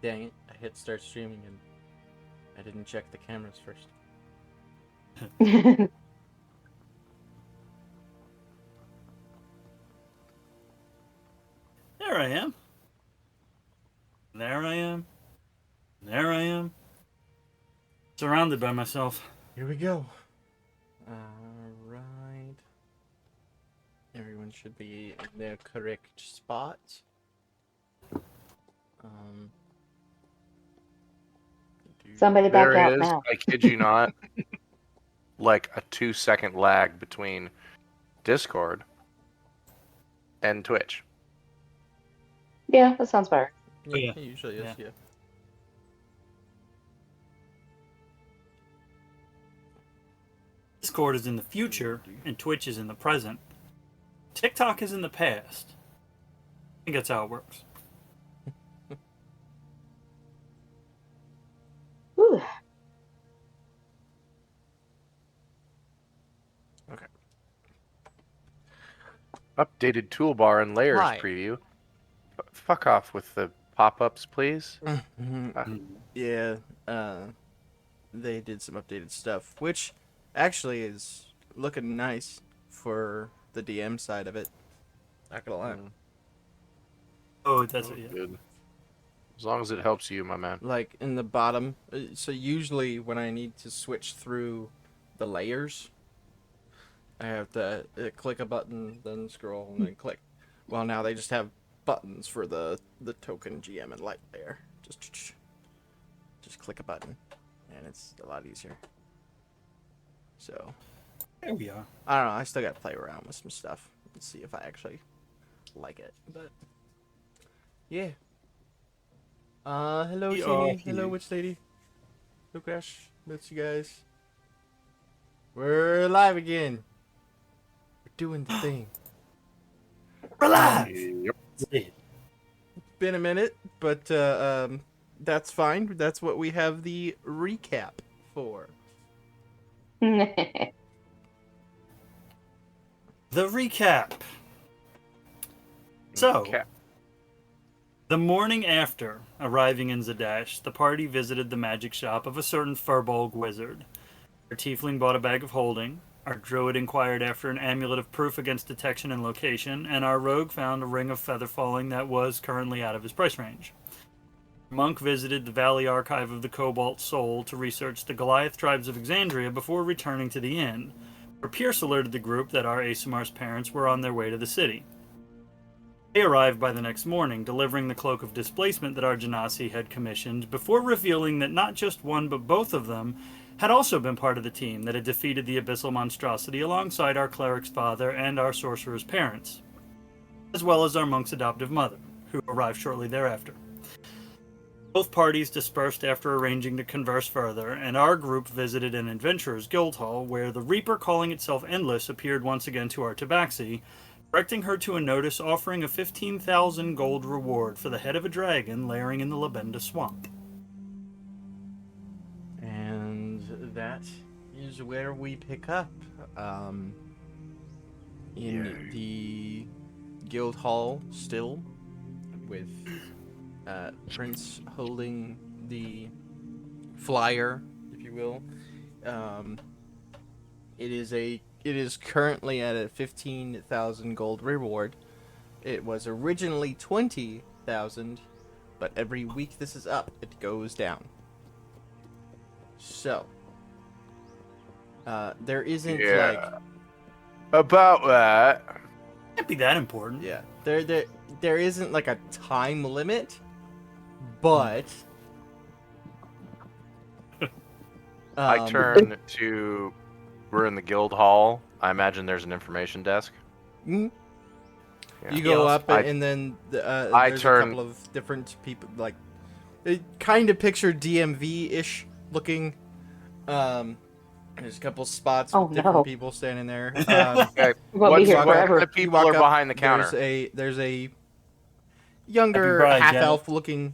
Dang it! I hit start streaming and I didn't check the cameras first. There I am. There I am. There I am. Surrounded by myself. Here we go. Alright. Everyone should be in their correct spots. Um, Somebody back There out is, now. I kid you not, like a 2-second lag between Discord and Twitch. Yeah, that sounds better. Yeah, yeah. it usually is, yeah. Discord is in the future and Twitch is in the present. TikTok is in the past. I think that's how it works. Whew. Okay. Updated toolbar and layers Hi. preview. Fuck off with the pop-ups, please. Yeah, they did some updated stuff, which actually is looking nice for the DM side of it. Not gonna lie. Oh, that's it. Yeah. Good. As long as it helps you, my man. Like in the bottom, so usually when I need to switch through the layers, I have to click a button, then scroll, and then click. Well, now they just have buttons for the token GM and light layer. Just click a button, and it's a lot easier. So There we are. I don't know. I still got to play around with some stuff and see if I actually like it. But yeah. Hello, We are Sadie. Hello, here. Witch Lady. Hello, Crash. Miss you guys. We're live again. We're doing the thing. We're live! Yep. Yeah. Been a minute, but that's fine. That's what we have the recap for. The recap. So, Okay. the morning after arriving in Zadash, the party visited the magic shop of a certain Furbolg wizard. Our tiefling bought a bag of holding, our druid inquired after an amulet of proof against detection and location, and our rogue found a ring of feather falling that was currently out of his price range. Monk visited the Valley Archive of the Cobalt Soul to research the Goliath tribes of Exandria before returning to the inn, where Pierce alerted the group that our Asamar's parents were on their way to the city. They arrived by the next morning, delivering the cloak of displacement that our Genasi had commissioned, before revealing that not just one but both of them had also been part of the team that had defeated the abyssal monstrosity alongside our cleric's father and our sorcerer's parents, as well as our monk's adoptive mother, who arrived shortly thereafter. Both parties dispersed after arranging to converse further, and our group visited an adventurer's guild hall where the Reaper calling itself Endless appeared once again to our tabaxi, directing her to a notice offering a 15,000 gold reward for the head of a dragon lairing in the Labenda swamp. And that is where we pick up. In the guild hall still, with Prince holding the flyer, if you will. It is currently at a 15,000 gold reward. It was originally 20,000, but every week this is up, it goes down. So, there isn't like About that. Can't be that important. yeah, there isn't like a time limit, but I turn to. We're in the guild hall. I imagine there's an information desk. mhm. Yeah. You go Yeah, up, and then I there's turn- a couple of different people, like, it kind of picture DMV-ish looking. There's a couple spots with Oh, different no. people standing there. Okay. We're gonna be here what forever. kind of people are behind the counter? There's a younger, Happy bride, half-elf looking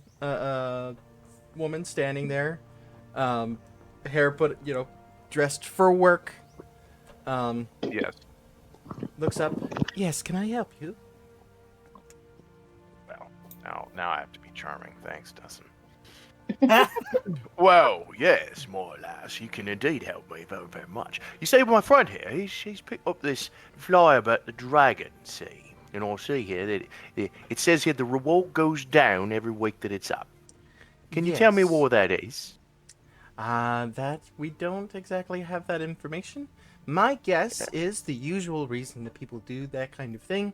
woman standing there. Hair dressed for work. Yes. Looks up. Yes, can I help you? Well, now I have to be charming. Thanks, Dustin. Well, yes, more or less. You can indeed help me very, very much. You see, my friend here, he's picked up this flyer about the dragon, see? And I see here that it says here the reward goes down every week that it's up. Can you tell me Yes. what that is? That we don't exactly have that information. My guess is the usual reason that people do that kind of thing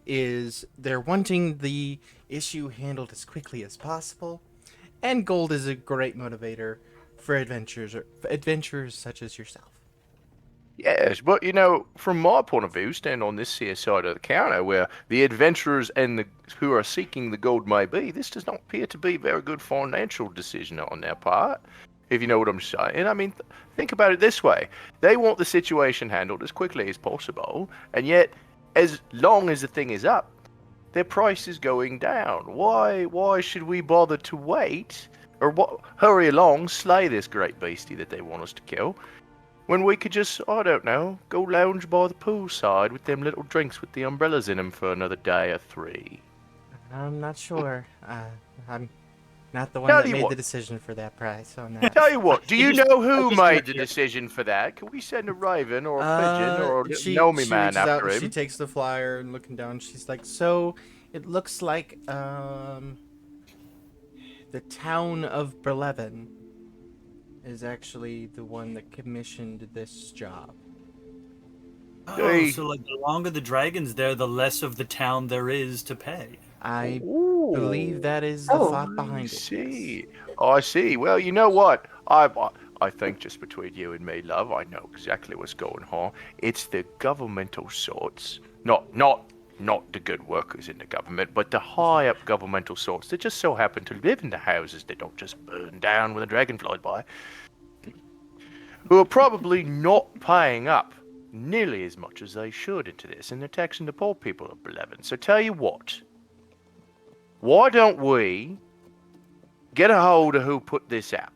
is they're wanting the issue handled as quickly as possible, and gold is a great motivator for adventurers such as yourself. Yes, but you know, from my point of view, stand on this here side of the counter where the adventurers and the who are seeking the gold may be, this does not appear to be a very good financial decision on their part, if you know what I'm saying. I mean, think about it this way. They want the situation handled as quickly as possible, and yet, as long as the thing is up, their price is going down. Why should we bother to wait? Or what? Hurry along, slay this great beastie that they want us to kill, when we could just, I don't know, go lounge by the poolside with them little drinks with the umbrellas in them for another day or three. I'm not sure. I'm not the one Tell that you made what. the decision for that price on that. Tell you what, do I you just- know who I just made work the here. decision for that? Can we send a raven or a pigeon or a she gnomey she man reaches out after and she him? takes the flyer and looking down, she's like, so it looks like the town of Berlevin is actually the one that commissioned this job. Oh, Hey. so like the longer the dragon's there, the less of the town there is to pay. I Ooh. believe that is the Oh. thought I behind it. Yes. see. I see. Well, you know what? I think just between you and me, love, I know exactly what's going on. It's the governmental sorts, not the good workers in the government, but the high up governmental sorts that just so happen to live in the houses that don't just burn down when the dragon flies by, who are probably not paying up nearly as much as they should into this, and they're taxing the poor people of Berlevin. So tell you what. Why don't we get a hold of who put this out?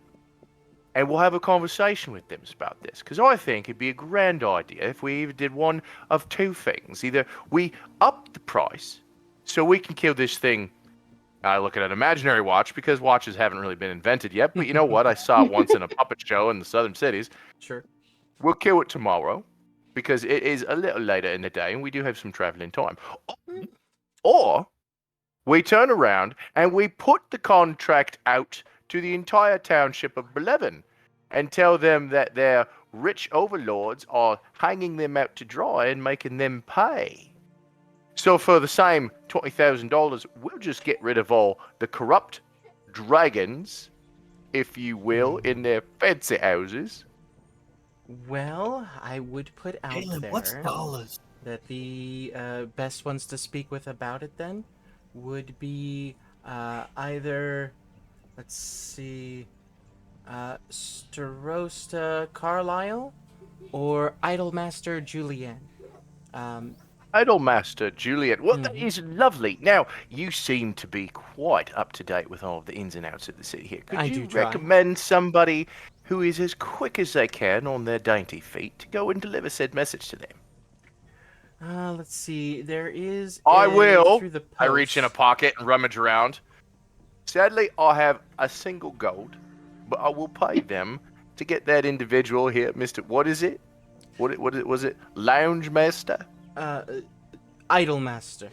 And we'll have a conversation with them about this. Because I think it'd be a grand idea if we either did one of two things. Either we up the price so we can kill this thing. I look at an imaginary watch because watches haven't really been invented yet. But you know what? I saw it once in a puppet show in the southern cities. Sure. We'll kill it tomorrow because it is a little later in the day and we do have some traveling time. Or we turn around and we put the contract out to the entire township of Berlevin and tell them that their rich overlords are hanging them out to dry and making them pay. So for the same $20,000, we'll just get rid of all the corrupt dragons, if you will, in their fancy houses. Well, I would put out Galen, there what's dollars? that the best ones to speak with about it then would be either, let's see, Starosta Carlisle or Idolmaster Julian. Idolmaster Juliet. Well, that Mhm. is lovely. Now, you seem to be quite up to date with all of the ins and outs of the city here. Could I you do try. recommend somebody who is as quick as they can on their dainty feet to go and deliver said message to them? Let's see. There is. I a- will. Through the I reach in a post- pocket and rummage around. Sadly, I have a single gold, but I will pay them to get that individual here, Mister. What is it? What was it? Lounge Master? Idolmaster.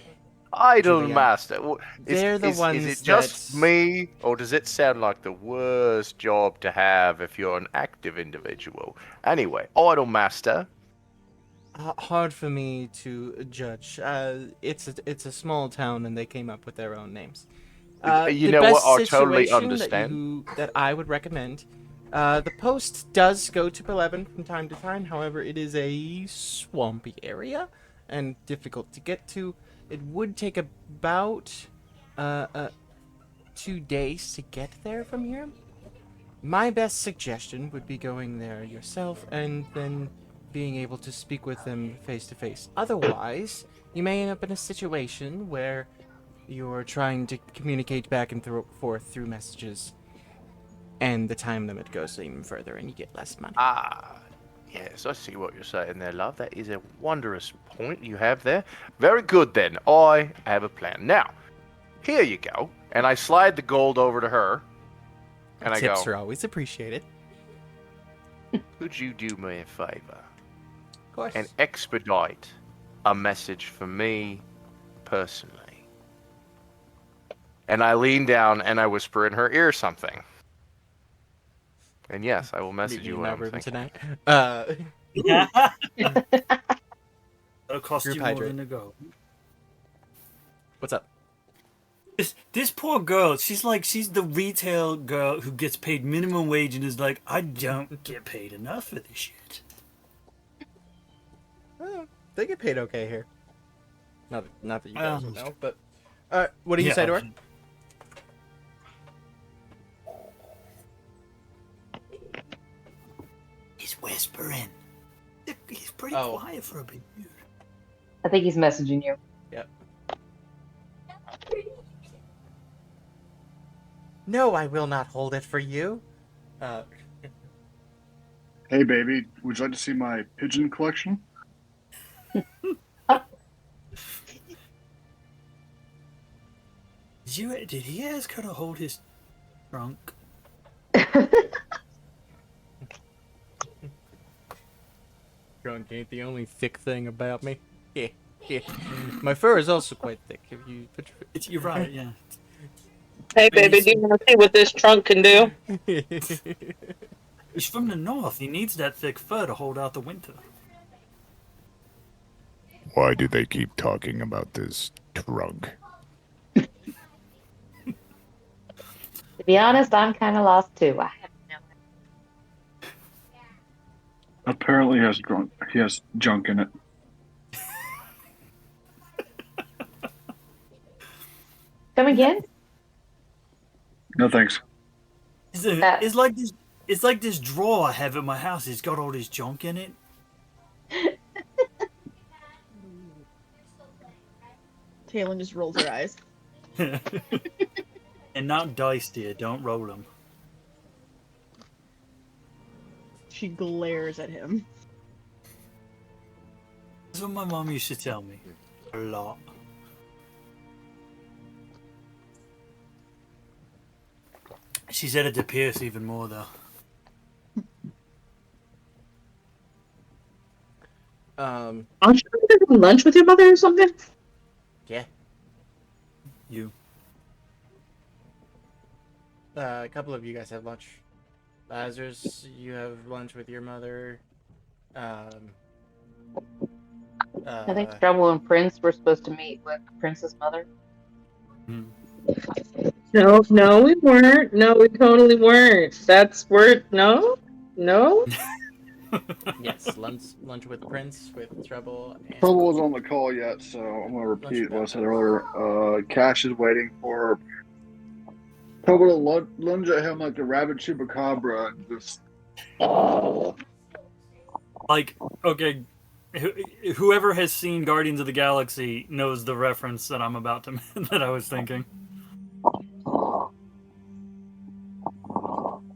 Idol Juliet. Master. Well, They're the is ones it just that- me, or does it sound like the worst job to have if you're an active individual? Anyway, Idol Master. Hard for me to judge. It's a small town and they came up with their own names. You The know what? best I totally situation understand. that I would recommend. The post does go to Berlevin from time to time. However, it is a swampy area and difficult to get to. It would take about 2 days to get there from here. My best suggestion would be going there yourself and then being able to speak with them face to face. Otherwise, you may end up in a situation where you're trying to communicate back and forth through messages, and the time limit goes even further, and you get less money. Ah, yes, I see what you're saying there, love. That is a wondrous point you have there. Very good, then. I have a plan. Now, here you go. And I slide the gold over to her. And I Tips go, are always appreciated. could you do me a favor Of course. and expedite a message for me personally? And I lean down and I whisper in her ear something. And yes, I will message Meet me you in what my I'm room thinking. tonight. Yeah. It'll cost Group you more hydrate. than a go. What's up? This poor girl, she's the retail girl who gets paid minimum wage and is like, I don't get paid enough for this shit. Oh, they get paid okay here. Not that you guys would know, but what do you Yeah. say to her? He's whispering. He's pretty Oh. quiet for a big dude. I think he's messaging you. Yep. No, I will not hold it for you. Hey, baby, would you like to see my pigeon collection? Did he ask her to hold his trunk? Drunk ain't the only thick thing about me. Yeah, yeah. My fur is also quite thick. If you put You're right, yeah. Hey, baby, do you want to see what this trunk can do? your... He's from the north. He needs that thick fur to hold out the winter. Why do they keep talking about this trunk? To be honest, I'm kind of lost too. I have no Apparently, he has junk in it. Come again? No thanks. It's like this. It's like this drawer I have at my house. It's got all this junk in it. Kaylin just rolls her eyes. And not dice, dear. Don't roll them. She glares at him. That's what my mom used to tell me. A lot. She said it to Pierce even more, though. Aren't you having lunch with your mother or something? Yeah. You. A couple of you guys have lunch. Lazarus, you have lunch with your mother. I think Trouble and Prince were supposed to meet with Prince's mother. No, we weren't. No, we totally weren't. No. Yes, lunch with Prince, with Trouble. And... Trouble was on the call yet, so I'm going to repeat what I said earlier. Cash is waiting for Trouble to lunge at him like the rabbit chupacabra and just. Like, okay, whoever has seen Guardians of the Galaxy knows the reference that I'm about to that I was thinking.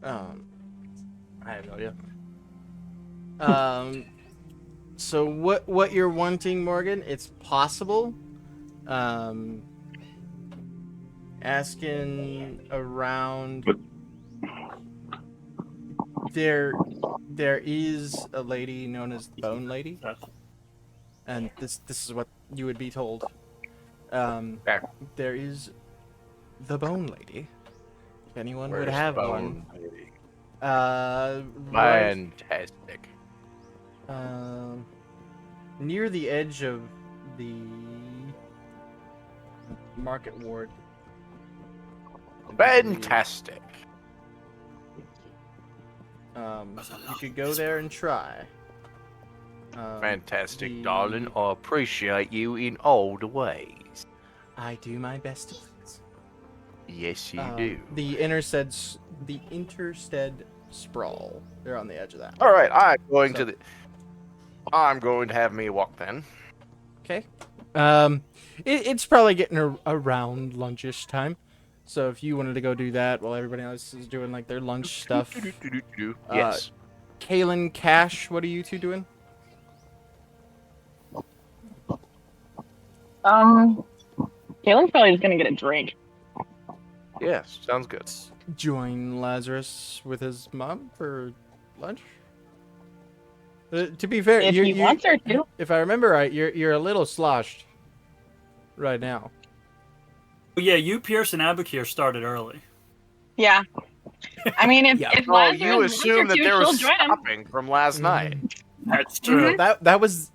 I have no idea. So what you're wanting, Morgan? It's possible. Asking around. But there is a lady known as the Bone Lady, and this is what you would be told. There is the Bone Lady. If anyone would have one. Right, Fantastic. near the edge of the market ward. Fantastic. You could go there and try. Fantastic, darling. I appreciate you in all the ways. I do my best to please. Yes, you do. The Interstead Sprawl. They're on the edge of that. All right, I'm going to have me walk then. Okay. It's probably getting around lunchish time. So if you wanted to go do that while everybody else is doing like their lunch stuff. Yes. Kaylin, Cash, what are you two doing? Kaylin's probably just gonna get a drink. Yes, sounds good. Join Lazarus with his mom for lunch. To be fair, If he wants her to. if I remember right, you're a little sloshed right now. But yeah, you, Pierce, and Abakir started early. Yeah. I mean, if, Yeah. if Oh, Lazarus you wants assume her that to, there was she'll join him. stopping from last night. That's true. That was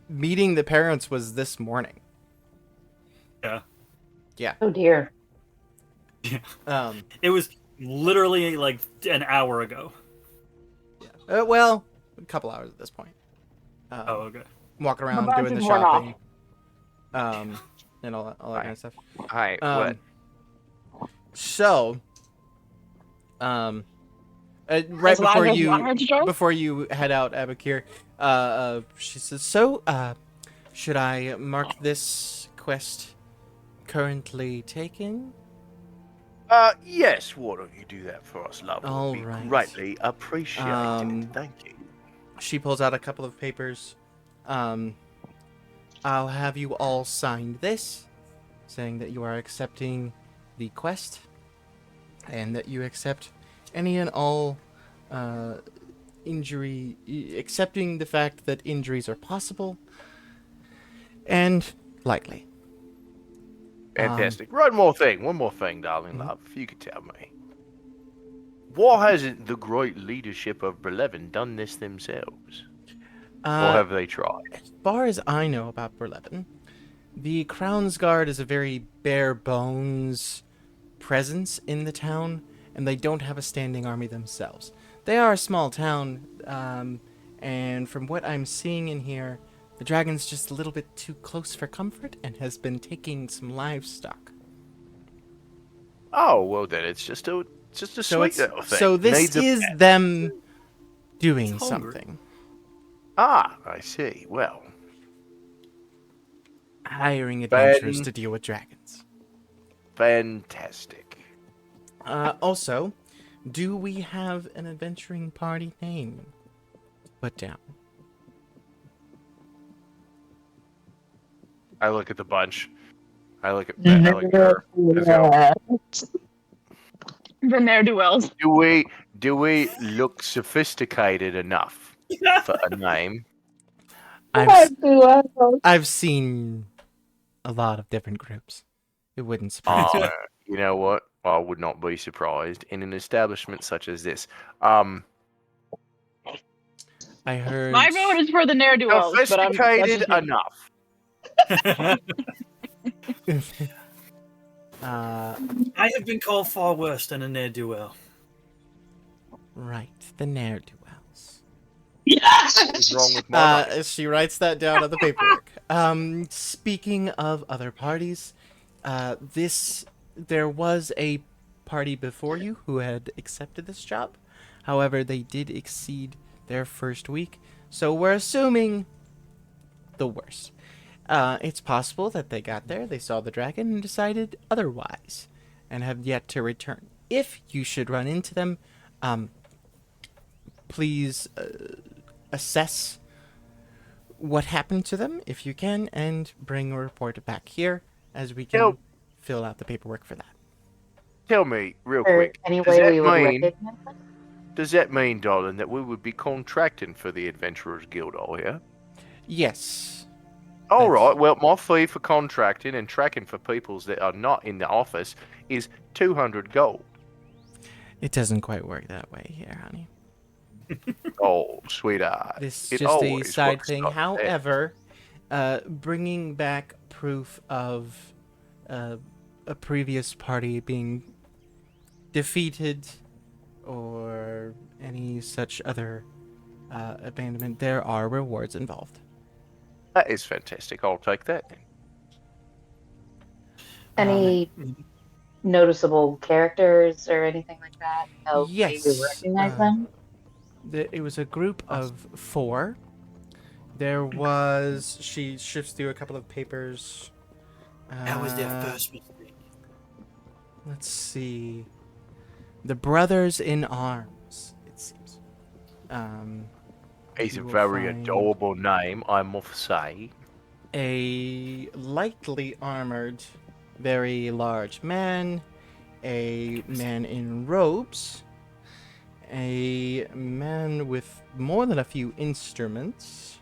meeting the parents was this morning. Oh dear. It was literally like an hour ago. Well, a couple hours at this point. Oh, okay. Walking around About doing the to warm off. shopping, and all that kind of stuff. Hi, Um, so, right Does before Lazarus want her to join? before you head out, Abakir, she says, should I mark this quest currently taken? yes, why don't you do that for us, love? All Would be right. greatly appreciated. Thank you. She pulls out a couple of papers. I'll have you all sign this, saying that you are accepting the quest, and that you accept any and all accepting the fact that injuries are possible and likely. Fantastic. One more thing, darling love, if you could tell me. Why hasn't the great leadership of Brelevin done this themselves? Or have they tried? As far as I know about Berlevin, the Crown's Guard is a very bare bones presence in the town, and they don't have a standing army themselves. They are a small town, and from what I'm seeing in here, the dragon's just a little bit too close for comfort and has been taking some livestock. Oh, well then it's just a sweet little thing. So this Needs a is pet. them doing It's hungry. something. Ah, I see. Well, Hiring adventurers to deal with dragons. fantastic. Also, do we have an adventuring party name to put down? I look at the bunch. I look at her. Let's go. The ne'er-do-wells. Do we look sophisticated enough for a name? I've seen a lot of different groups. It wouldn't surprise me. You know what? I would not be surprised in an establishment such as this. I heard. My vote is for the ne'er-do-wells, but I'm Sophisticated enough. I have been called far worse than a ne'er-do-well. Right, the ne'er-do-wells. What's wrong with my life? She writes that down on the paperwork. Speaking of other parties, there was a party before you who had accepted this job. However, they did exceed their first week, so we're assuming the worst. It's possible that they got there, they saw the dragon, and decided otherwise, and have yet to return. If you should run into them, please assess what happened to them, if you can, and bring a report back here, as we can Yep. fill out the paperwork for that. Tell me, real Or quick, any does way that we would mean- recognize them? does that mean, darling, that we would be contracting for the Adventurers Guild all here? Yes. All That's- right. Well, my fee for contracting and tracking for peoples that are not in the office is 200 gold. It doesn't quite work that way here, honey. Oh, sweetheart. This It is just a always side works thing. like that. However, bringing back proof of a previous party being defeated or any such other abandonment, there are rewards involved. That is fantastic. I'll take that. Any noticeable characters or anything like that? Help Yes, maybe recognize them? It was a group of 4. There was... She shifts through a couple of papers. That was their first mistake. Let's see. The Brothers in Arms, it seems. It's a You will very find adorable name, I must say. a lightly armored, very large man, a man in robes, a man with more than a few instruments,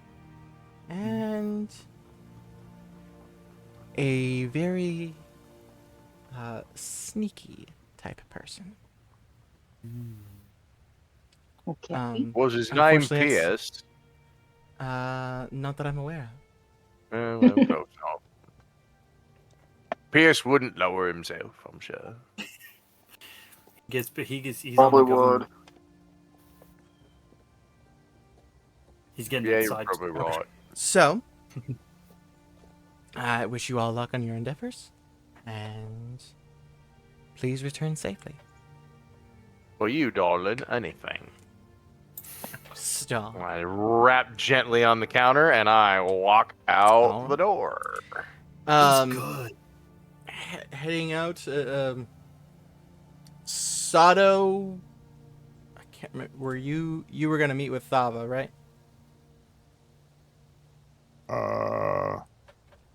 and a very sneaky type of person. Okay. Was his name Unfortunately, it's- Pierce? Not that I'm aware of. Well, close enough. Pierce wouldn't lower himself, I'm sure. He's Probably on the government. would. He's getting Yeah, you're inside. probably right. So, I wish you all luck on your endeavors, and please return safely. For you, darling, anything. Stop. I rap gently on the counter and I walk out the door. Good. Heading out. Sato. I can't remember. Were you were gonna meet with Thava, right?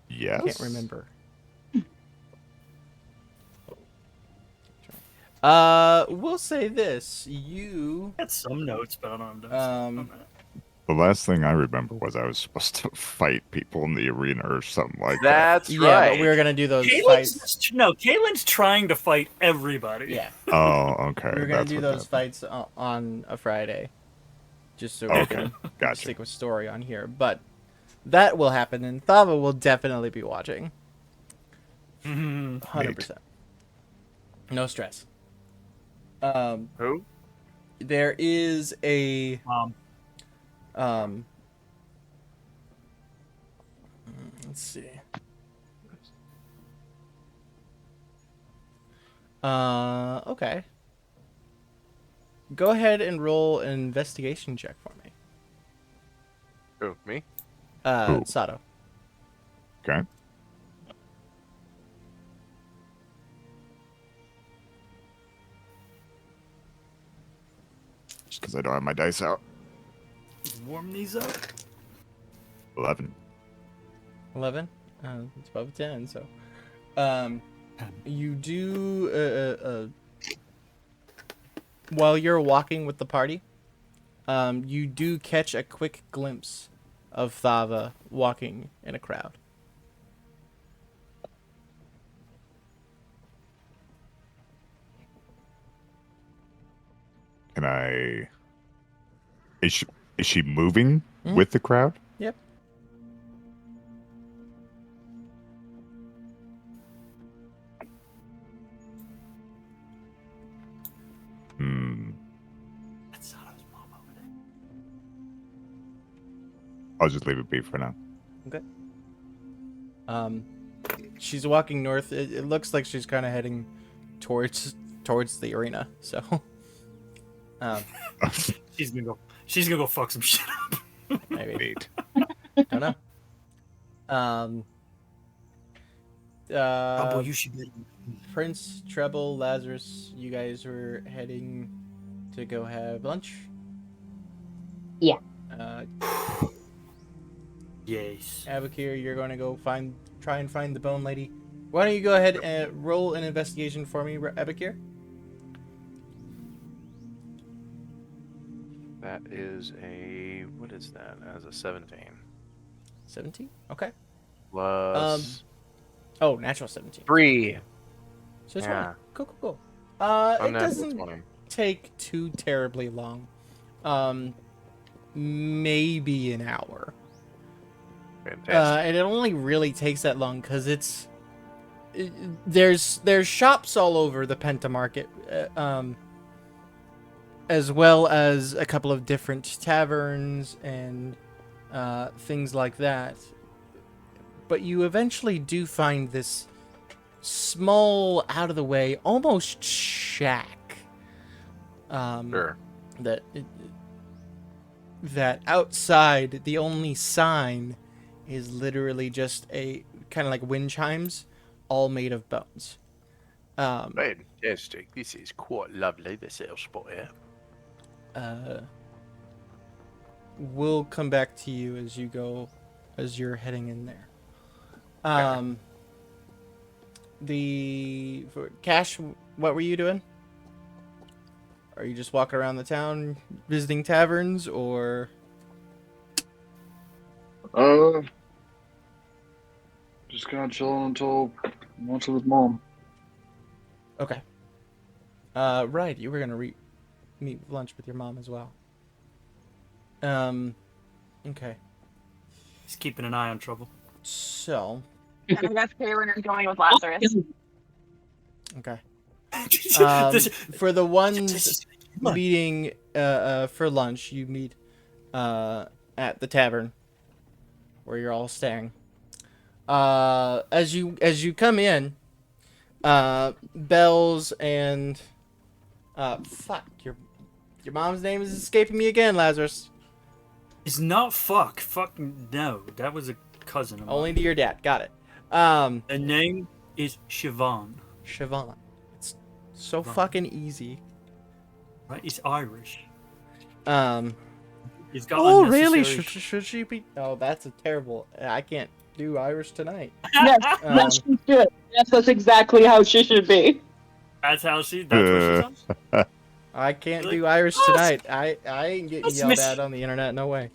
Yes. I can't remember. We'll say this. You. I had some notes, but I don't know. The last thing I remember was I was supposed to fight people in the arena or something like That's Yeah, right. but we were gonna do those fights. Caitlin's trying to fight everybody. Yeah. that. Oh, okay. We were gonna that's do what those that- fights on a Friday, just so we Okay, can gotcha. stick with story on here. But that will happen, and Thava will definitely be watching. 100%. No stress. Who? There is a let's see. Okay. Go ahead and roll an investigation check for me. Who? Me? Who? Sato. Okay. Just because I don't have my dice out. Warm these up. 11. 11? It's above 10, so. You do, while you're walking with the party, you do catch a quick glimpse of Thava walking in a crowd. Can I... Is she moving with the crowd? Yep. Hmm. That's Sato's mom over there. I'll just leave it be for now. Okay. She's walking north. It looks like she's kind of heading towards the arena. So, She's gonna go fuck some shit up. maybe. Neat. Don't know. Oh, boy, you should be. Prince, Treble, Lazarus, you guys were heading to go have lunch? Yeah. Yes. Abakir, you're going to go try and find the bone lady. Why don't you go ahead and roll an investigation for me, Abakir? That is a... What is that? That is a 17. 17? Okay. Plus... Oh, natural 17. 3. So 20. Yeah. Cool. It Unnatural doesn't 20. take too terribly long. Maybe an hour. Fantastic. And it only really takes that long because there's shops all over the Penta Market, as well as a couple of different taverns and things like that. But you eventually do find this small, out of the way, almost shack. Sure. That outside the only sign is literally just a kind of like wind chimes, all made of bones. Fantastic. This is quite lovely, this little spot here. We'll come back to you as you're heading in there. what were you doing? Are you just walking around the town visiting taverns, or? Just kind of chilling until lunch with mom. Okay. Right. You were gonna meet lunch with your mom as well. Okay. He's keeping an eye on Trouble. So. And I guess Kaylin is going with Lazarus. Okay. This- For the ones this- meeting for lunch, you meet at the tavern where you're all staying. As you come in, Bells and fuck, your mom's name is escaping me again, Lazarus. It's not fuck. Fuck no. That was a cousin of mine. Only to your dad. Got it. The name is Siobhan. Siobhan. It's so Siobhan. fucking easy. Right? He's Irish. Oh, He's got really? unnecessary- Should she be? Oh, that's a terrible. I can't do Irish tonight. Yes, yes, she should. Yes, that's exactly how she should be. That's what she's on. I can't Really? do Irish Oh, tonight. I ain't getting that's yelled miss- at on the internet. No way.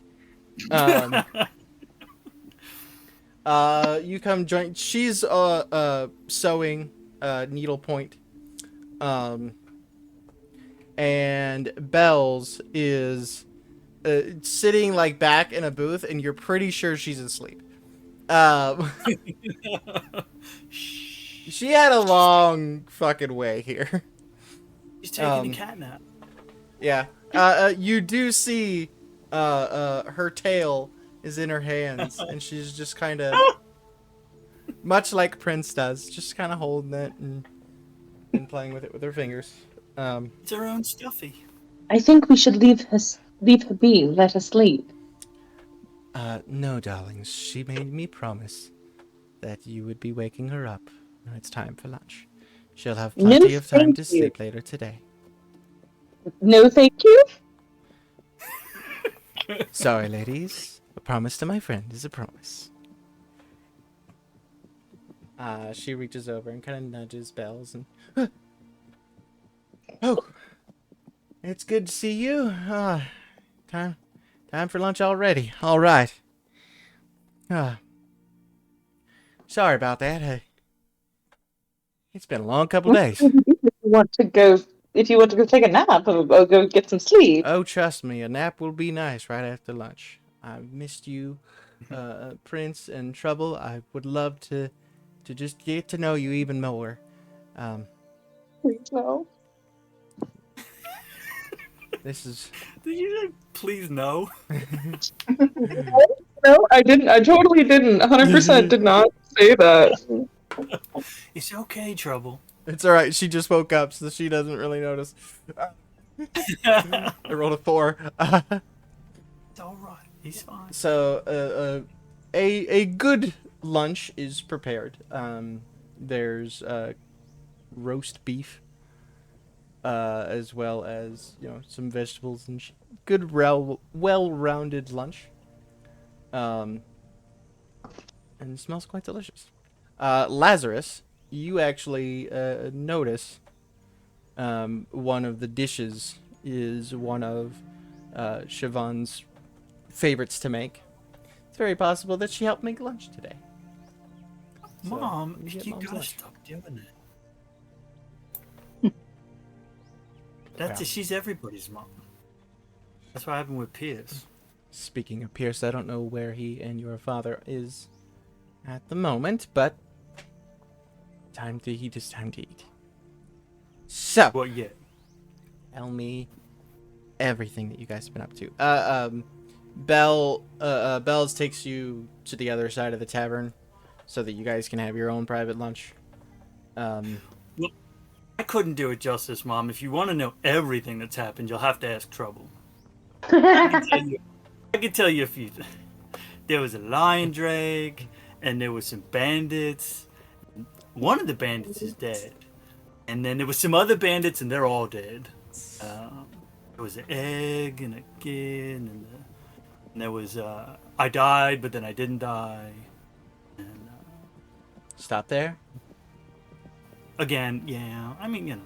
You come join. She's sewing needlepoint. And Bells is sitting like back in a booth, and you're pretty sure she's asleep. She had a long fucking way here. He's taking a cat nap. Yeah. You do see her tail is in her hands, and she's just kind of much like Prince does, just kind of holding it and playing with it with her fingers. It's her own stuffy. I think we should leave her be. Let her sleep. No, darlings. She made me promise that you would be waking her up when it's time for lunch. She'll have No, plenty of time thank to you. sleep later today. No, thank you. Sorry, ladies. A promise to my friend is a promise. She reaches over and kind of nudges Bells and... Oh! It's good to see you. Time for lunch already. All right. Sorry about that. It's been a long couple days. If you want to go take a nap or go get some sleep. Oh, trust me, a nap will be nice right after lunch. I missed you, Prince and Trouble. I would love to just get to know you even more. Please no. This is... Did you say, please no? No, I didn't. I totally didn't. 100% did not say that. It's okay, Trouble. It's alright, she just woke up, so she doesn't really notice. I rolled a 4. It's alright. He's fine. So, a good lunch is prepared. There's roast beef, as well as, you know, some vegetables and good, well-rounded lunch. And it smells quite delicious. Lazarus, you actually notice one of the dishes is one of Siobhan's favorites to make. It's very possible that she helped make lunch today. So, Mom, you get you Mom's gotta lunch. stop doing it. Wow. She's everybody's mom. That's what happened with Pierce. Speaking of Pierce, I don't know where he and your father is at the moment, but time to eat is time to eat. So, What yet? tell me everything that you guys have been up to. Bells takes you to the other side of the tavern so that you guys can have your own private lunch. I couldn't do it justice, Mom. If you want to know everything that's happened, you'll have to ask Trouble. I can tell you a few things. There was a lion drag, and there was some bandits. One of the bandits is dead. And then there was some other bandits, and they're all dead. There was an egg and a kid, and there was I died, but then I didn't die. And, Stop there. again, yeah. I mean,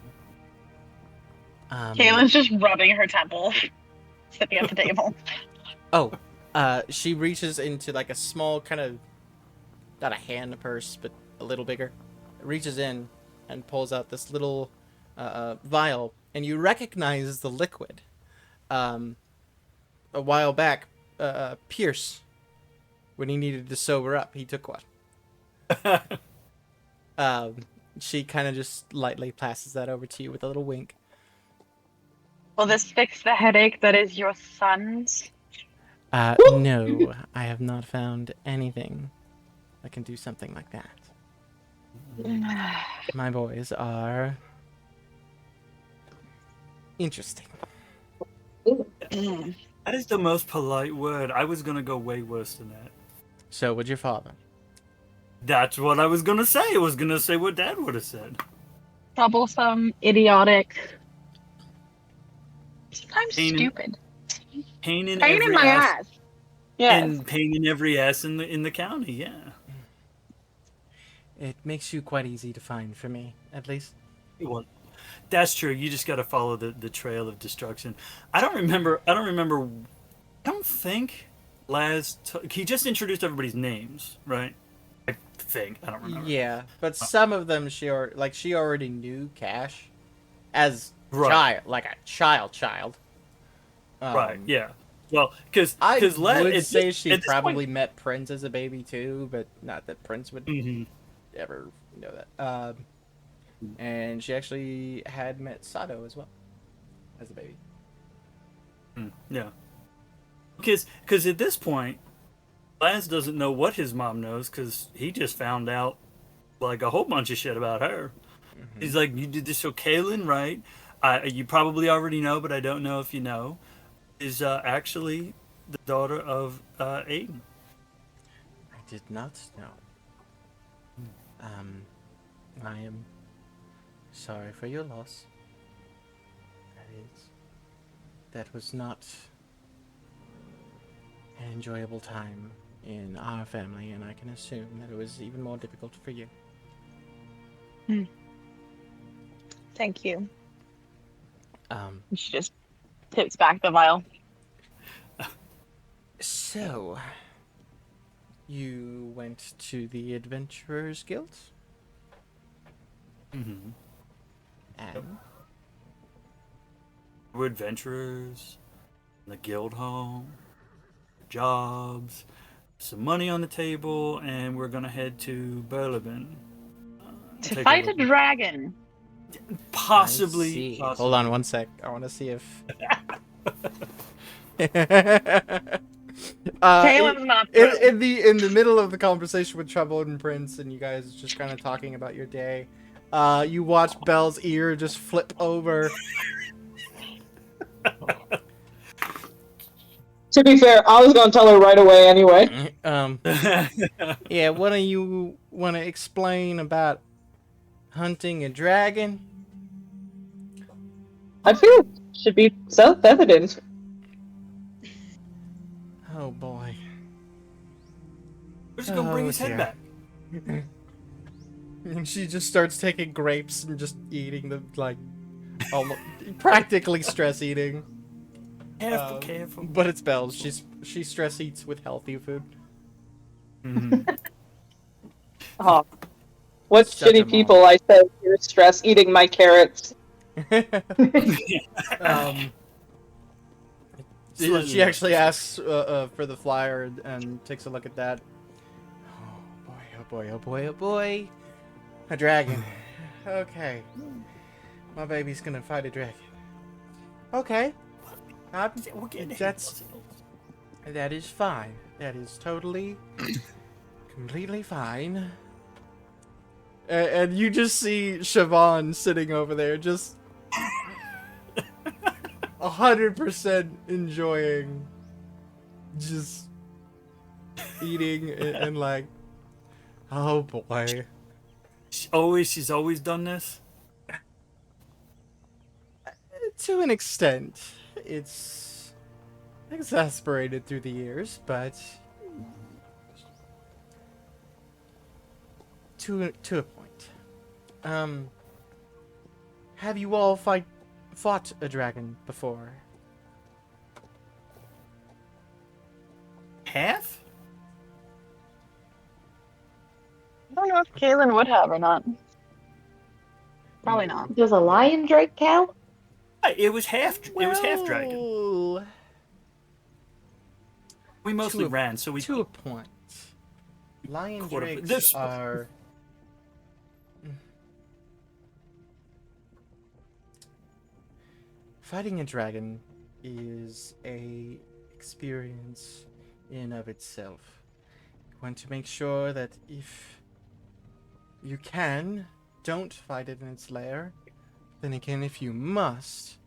Kaylin's just rubbing her temple, sitting at the table. Oh, she reaches into like a small kind of, not a hand purse, but a little bigger. Reaches in and pulls out this little vial, and you recognize the liquid. A while back, Pierce, when he needed to sober up, he took one. She kind of just lightly passes that over to you with a little wink. Will this fix the headache that is your son's? No, I have not found anything that can do something like that. My boys are interesting. that is the most polite word. I was gonna go way worse than that. So would your father. That's what I was gonna say. I was gonna say what Dad would have said. Troublesome, idiotic, sometimes Pain in- stupid. Pain in Pain every in my ass. Yes. And pain in every ass in the county. Yeah. It makes you quite easy to find for me, at least. Well, that's true. You just got to follow the trail of destruction. I don't remember. I don't think Laz. He just introduced everybody's names, right? I think. I don't remember. Yeah, but some of them she already knew Cash as Right. a child. Right. Yeah. Well, because I would say at she this probably point- met Prince as a baby too, but not that Prince would Mhm. ever know that. And she actually had met Sato as well as a baby. Yeah. Because at this point, Laz doesn't know what his mom knows because he just found out like a whole bunch of shit about her. He's like, you did this, so Kaylin, right? You probably already know, but I don't know if you know, is actually the daughter of Aiden. I did not know. I am sorry for your loss. That was not an enjoyable time in our family, and I can assume that it was even more difficult for you. Thank you. She just tips back the vial. So, you went to the Adventurers Guild? Mm-hmm. And? We're adventurers, in the guild home, jobs, some money on the table, and we're gonna head to Berlin. To fight a dragon. Possibly. I see. Possibly. Hold on one sec. I want to see if... Kaylin's not through. in the middle of the conversation with Trouble and Prince, and you guys just kind of talking about your day, you watch Belle's ear just flip over. To be fair, I was gonna tell her right away anyway. Yeah, what do you want to explain about hunting a dragon? I feel it should be self-evident. Oh boy. We're just gonna bring Oh, his head dear. back. And she just starts taking grapes and just eating them, like, almost practically stress eating. Careful. But it's Belle's. She stress eats with healthy food. Mhm. Oh, what Shut shitty them people! I said you're stress eating my carrots. She actually asks for the flyer and takes a look at that. Oh boy, oh boy, oh boy, oh boy. A dragon. Okay. My baby's gonna fight a dragon. Okay. We're getting That is fine. That is totally, completely fine. And you just see Siobhan sitting over there, just 100% enjoying just eating and like, oh boy. She's always done this. To an extent, it's exasperated through the years, but to a point. Have you all fought a dragon before? Half? I don't know if Kaylin would have or not. Probably not. Does a lion drake count? It was half. It was half dragon. Well, We mostly to a- ran, so we. to a point. Lion Quarter- drakes this- are. Fighting a dragon is a experience in of itself. You want to make sure that if you can, don't fight it in its lair. Then again, if you must,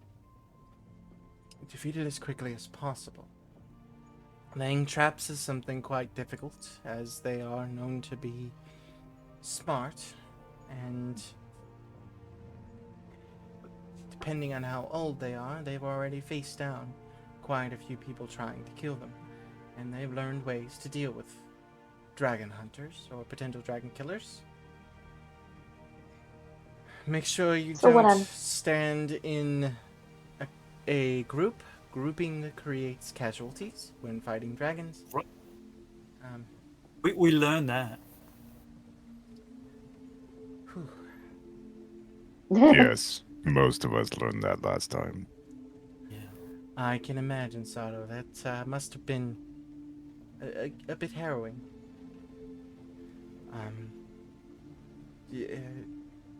defeat it as quickly as possible. Laying traps is something quite difficult, as they are known to be smart, and depending on how old they are, they've already faced down quite a few people trying to kill them, and they've learned ways to deal with dragon hunters or potential dragon killers. Make sure you So what don't I'm- stand in a group. Grouping creates casualties when fighting dragons. Right. Um, We learned that. whew. Yes, most of us learned that last time. Yeah. I can imagine, Sato. That must have been a bit harrowing. Yeah,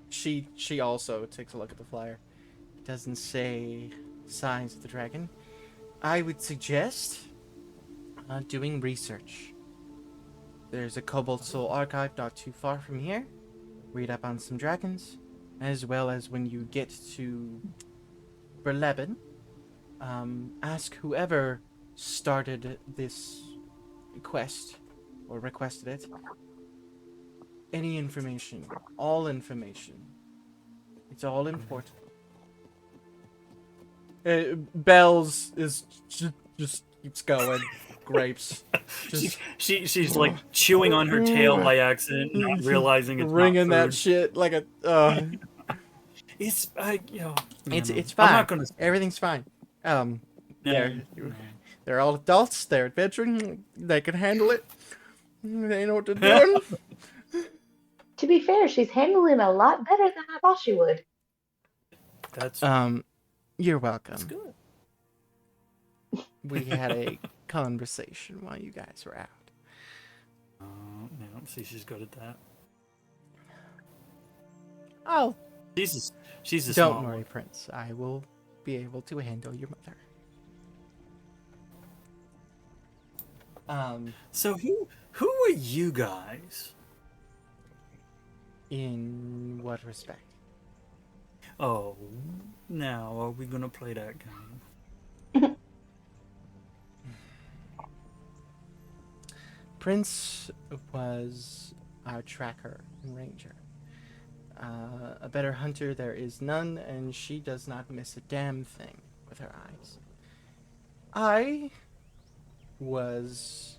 she also takes a look at the flyer. It doesn't say size of the dragon. I would suggest doing research. There's a Cobalt Soul archive not too far from here. Read up on some dragons, as well as when you get to Berleben, ask whoever started this quest or requested it. Any information, all information. It's all important. Bells is just keeps going. Grapes. Just She's like chewing on her tail by accident, not realizing it's ringing not that food. shit like a. It's It's I'm fine. not gonna. Everything's fine. No, They're all adults. They're adventuring. They can handle it. They know what they're doing. To be fair, she's handling a lot better than I thought she would. That's You're welcome. that's good. We had a conversation while you guys were out. Yeah, see, she's good at that. Oh, She's a don't small worry, one. Prince. I will be able to handle your mother. So who are you guys? In what respect? Oh, now are we gonna play that game? Prince was our tracker and ranger. A better hunter there is none, and she does not miss a damn thing with her eyes. I was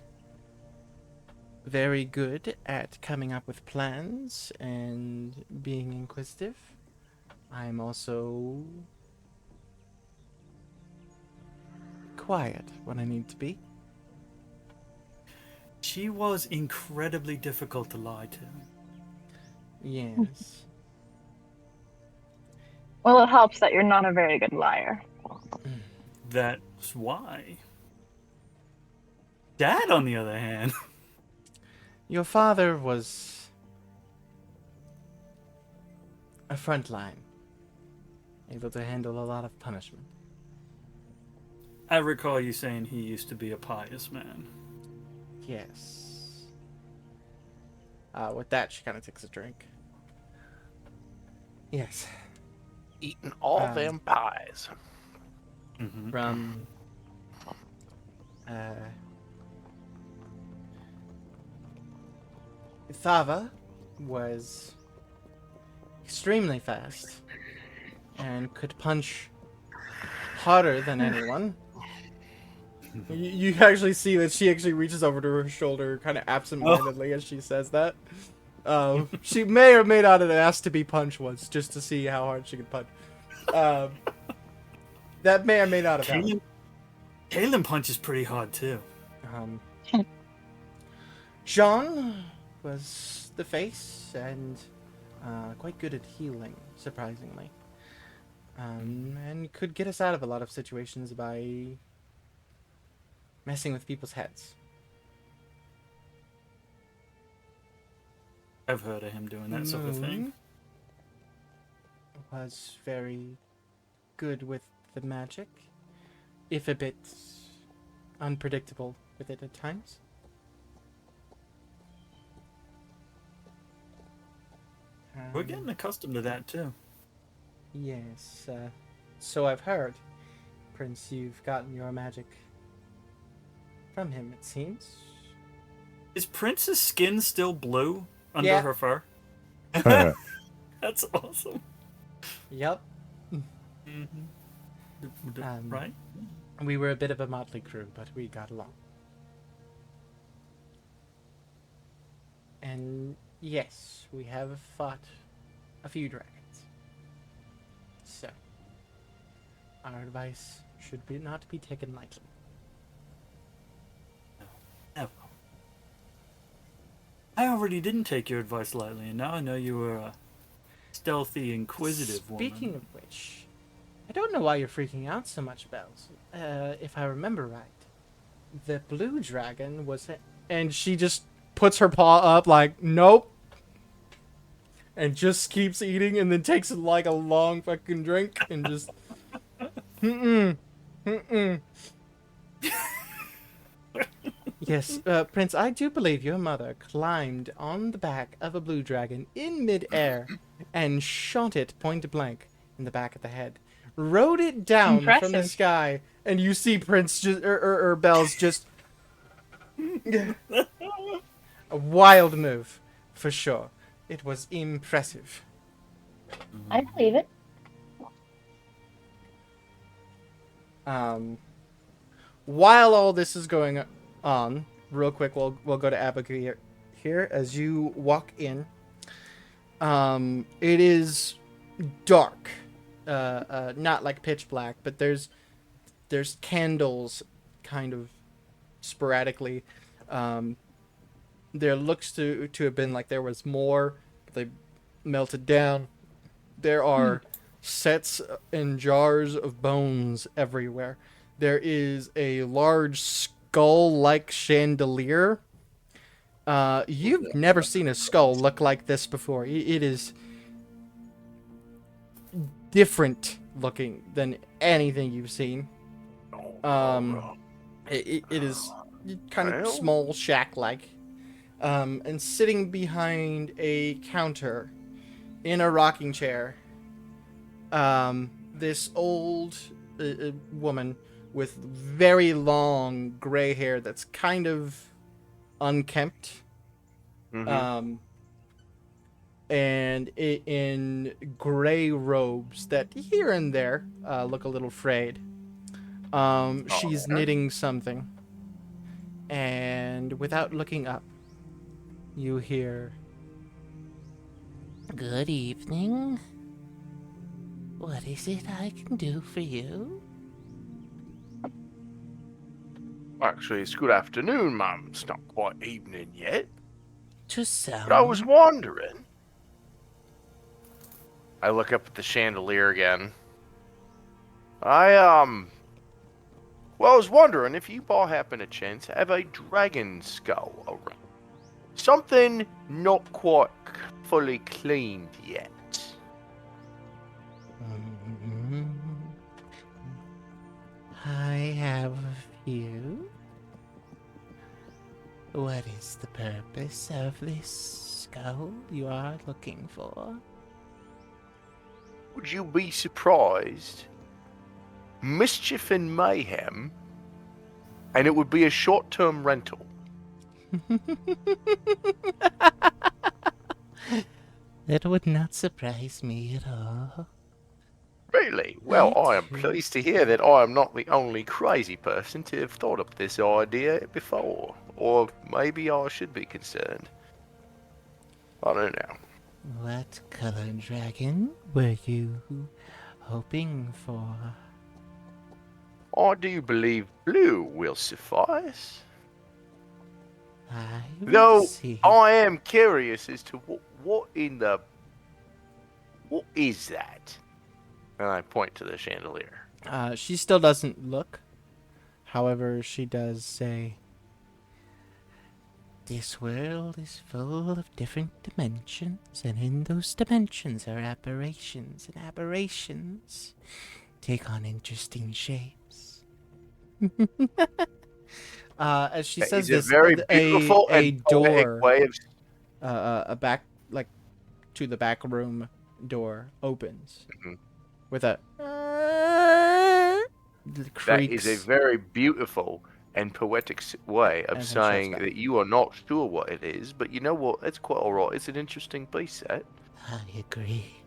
very good at coming up with plans and being inquisitive. I'm also quiet when I need to be. She was incredibly difficult to lie to. Yes. Well, it helps that you're not a very good liar. That's why. Dad, on the other hand, Your father was a frontline, able to handle a lot of punishment. I recall you saying he used to be a pious man. Yes. With that, she kind of takes a drink. Yes. Eating all Um, them pies. Mm-hmm. From Thava was extremely fast and could punch harder than anyone. You actually see that she actually reaches over to her shoulder kind of absentmindedly as she says that. She may or may not have asked to be punched once, just to see how hard she could punch. That may or may not have happened. Kaylin punches pretty hard too. Jean was the face and quite good at healing, surprisingly. And could get us out of a lot of situations by messing with people's heads. I've heard of him doing that sort of thing. Was very good with the magic, if a bit unpredictable with it at times. We're getting accustomed to that too. Yes, so I've heard. Prince, you've gotten your magic from him, it seems. Is Prince's skin still blue under Yeah. her fur? That's awesome. Yep. Right? We were a bit of a motley crew, but we got along. And yes, we have fought a few dragons. So, our advice should be not be taken lightly. Never. I already didn't take your advice lightly, and now I know you were a stealthy, inquisitive Speaking woman. of which, I don't know why you're freaking out so much, Bells. If I remember right, the blue dragon was... And she just puts her paw up like, nope. And just keeps eating and then takes like a long fucking drink and just... Yes, Prince, I do believe your mother climbed on the back of a blue dragon in midair and shot it point blank in the back of the head. Rode it down from the Impressive. sky, and you see Prince just, or Bells just... A wild move, for sure. It was impressive. I believe it. While all this is going on, real quick, we'll go to Abigail here as you walk in. It is dark, not like pitch black, but there's candles kind of sporadically. There looks to have been like there was more, but they melted down. There are sets and jars of bones everywhere. There is a large skull-like chandelier. You've never seen a skull look like this before. It is different looking than anything you've seen. It is kind of small, shack-like. And sitting behind a counter in a rocking chair, this old woman with very long gray hair that's kind of unkempt. And in gray robes that here and there look a little frayed. She's knitting something. And without looking up, you hear, "Good evening. What is it I can do for you?" Actually, it's good afternoon, ma'am. It's not quite evening yet. To some. But I was wondering. I look up at the chandelier again. I was wondering if you by happen to chance have a dragon skull around. Something not quite fully cleaned yet. I have a few. What is the purpose of this skull you are looking for? Would you be surprised? Mischief and mayhem, and it would be a short-term rental. That would not surprise me at all. Really? Well, I am pleased to hear that I am not the only crazy person to have thought up this idea before. Or maybe I should be concerned. I don't know. What color dragon were you hoping for? I do believe blue will suffice. I will Though see. I am curious as to what is that? And I point to the chandelier. She still doesn't look. However, she does say, This world is full of different dimensions, and in those dimensions are aberrations, and aberrations take on interesting shapes. as she That says is this, a very beautiful a and poetic door, way of. a back, like, to the back room door opens Mhm. with a That creaks. is a very beautiful and poetic way of And then shuts saying down. that you are not sure what it is, but you know what? It's quite alright. It's an interesting piece set. I agree.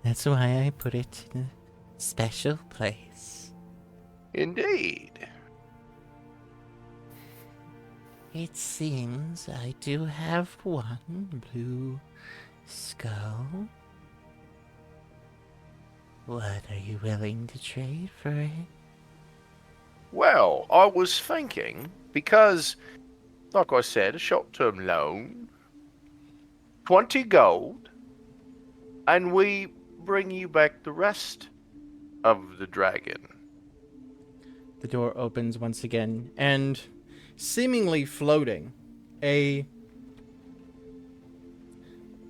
That's why I put it in a special place. Indeed. It seems I do have one blue skull. What are you willing to trade for it? Well, I was thinking, because, like I said, a short-term loan, 20 gold, and we bring you back the rest of the dragon. The door opens once again, and seemingly floating, a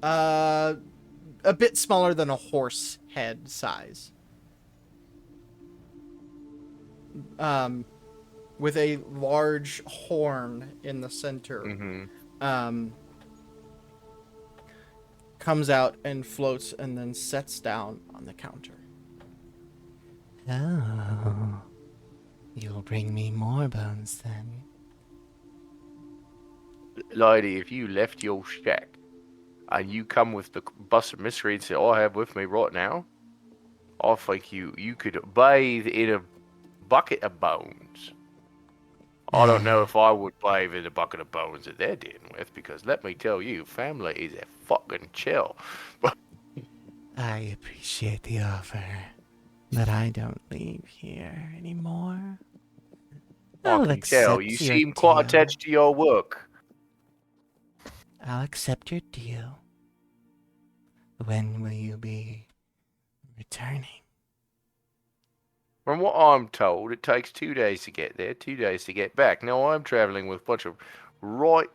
bit smaller than a horse head size, with a large horn in the center, Mm-hmm. comes out and floats and then sets down on the counter. Oh. You'll bring me more bones then. Lady, if you left your shack and you come with the bus of miscreants that I have with me right now, I think you could bathe in a bucket of bones. I don't know if I would bathe in a bucket of bones that they're dealing with, because let me tell you, family is a fucking chill. I appreciate the offer, but I don't leave here anymore. I can tell you seem quite attached to your work. I'll accept your deal. When will you be returning? From what I'm told, it takes 2 days to get there, 2 days to get back. Now, I'm traveling with a bunch of right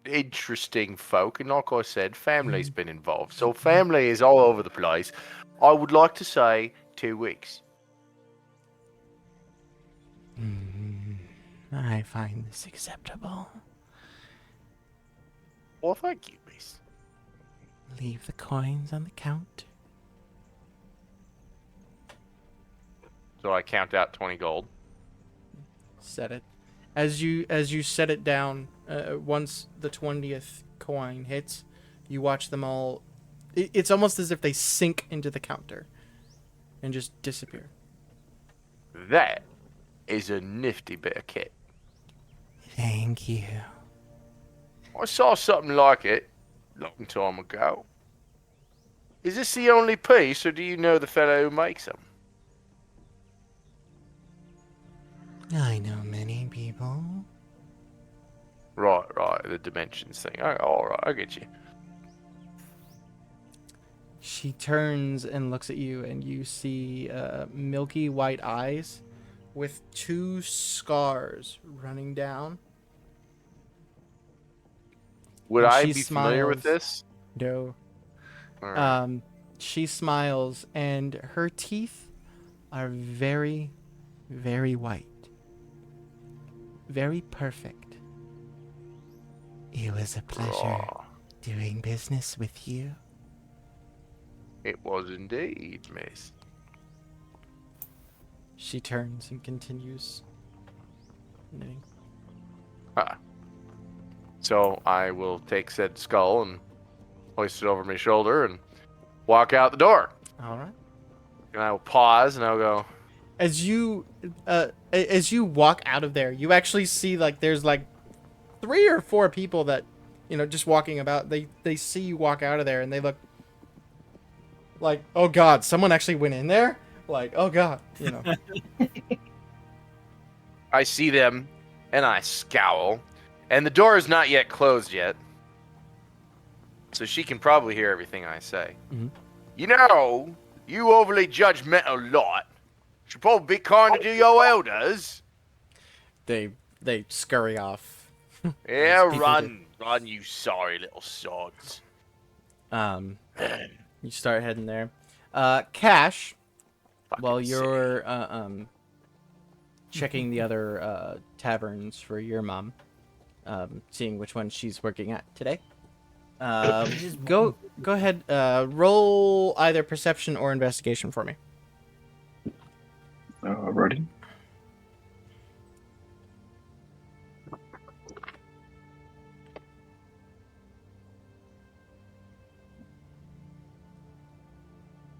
interesting folk, and like I said, family's been involved. So family is all over the place. I would like to say 2 weeks. I find this acceptable. Well, thank you, miss. Leave the coins on the counter. So I count out 20 gold. Set it. As you set it down, once the 20th coin hits, you watch them all. It's almost as if they sink into the counter and just disappear. That is a nifty bit of kit. Thank you. I saw something like it a long time ago. Is this the only piece, or do you know the fellow who makes them? I know many people. Right, the dimensions thing. Oh, all right, I get you. She turns and looks at you, and you see milky white eyes with 2 scars running down. Would And I she be familiar with smiles. this? No. All right. She smiles, and her teeth are very, very white. Very perfect. It was a pleasure Aw, doing business with you. it was indeed, miss. She turns and continues knitting. So I will take said skull and hoist it over my shoulder and walk out the door. All right. And I will pause and I'll go, As you walk out of there, you actually see like there's like 3 or 4 people that just walking about. They see you walk out of there, and they look like, oh god, someone actually went in there. Like, oh god, I see them, and I scowl, and the door is not yet closed yet, so she can probably hear everything I say. Mhm. You overly judgmental lot. Should probably be kind to your elders. They scurry off. Yeah, people run, you sorry little sods. You start heading there. Cash, while Fucking you're checking the other taverns for your mom, seeing which one she's working at today. Go ahead. Roll either perception or investigation for me. Ready?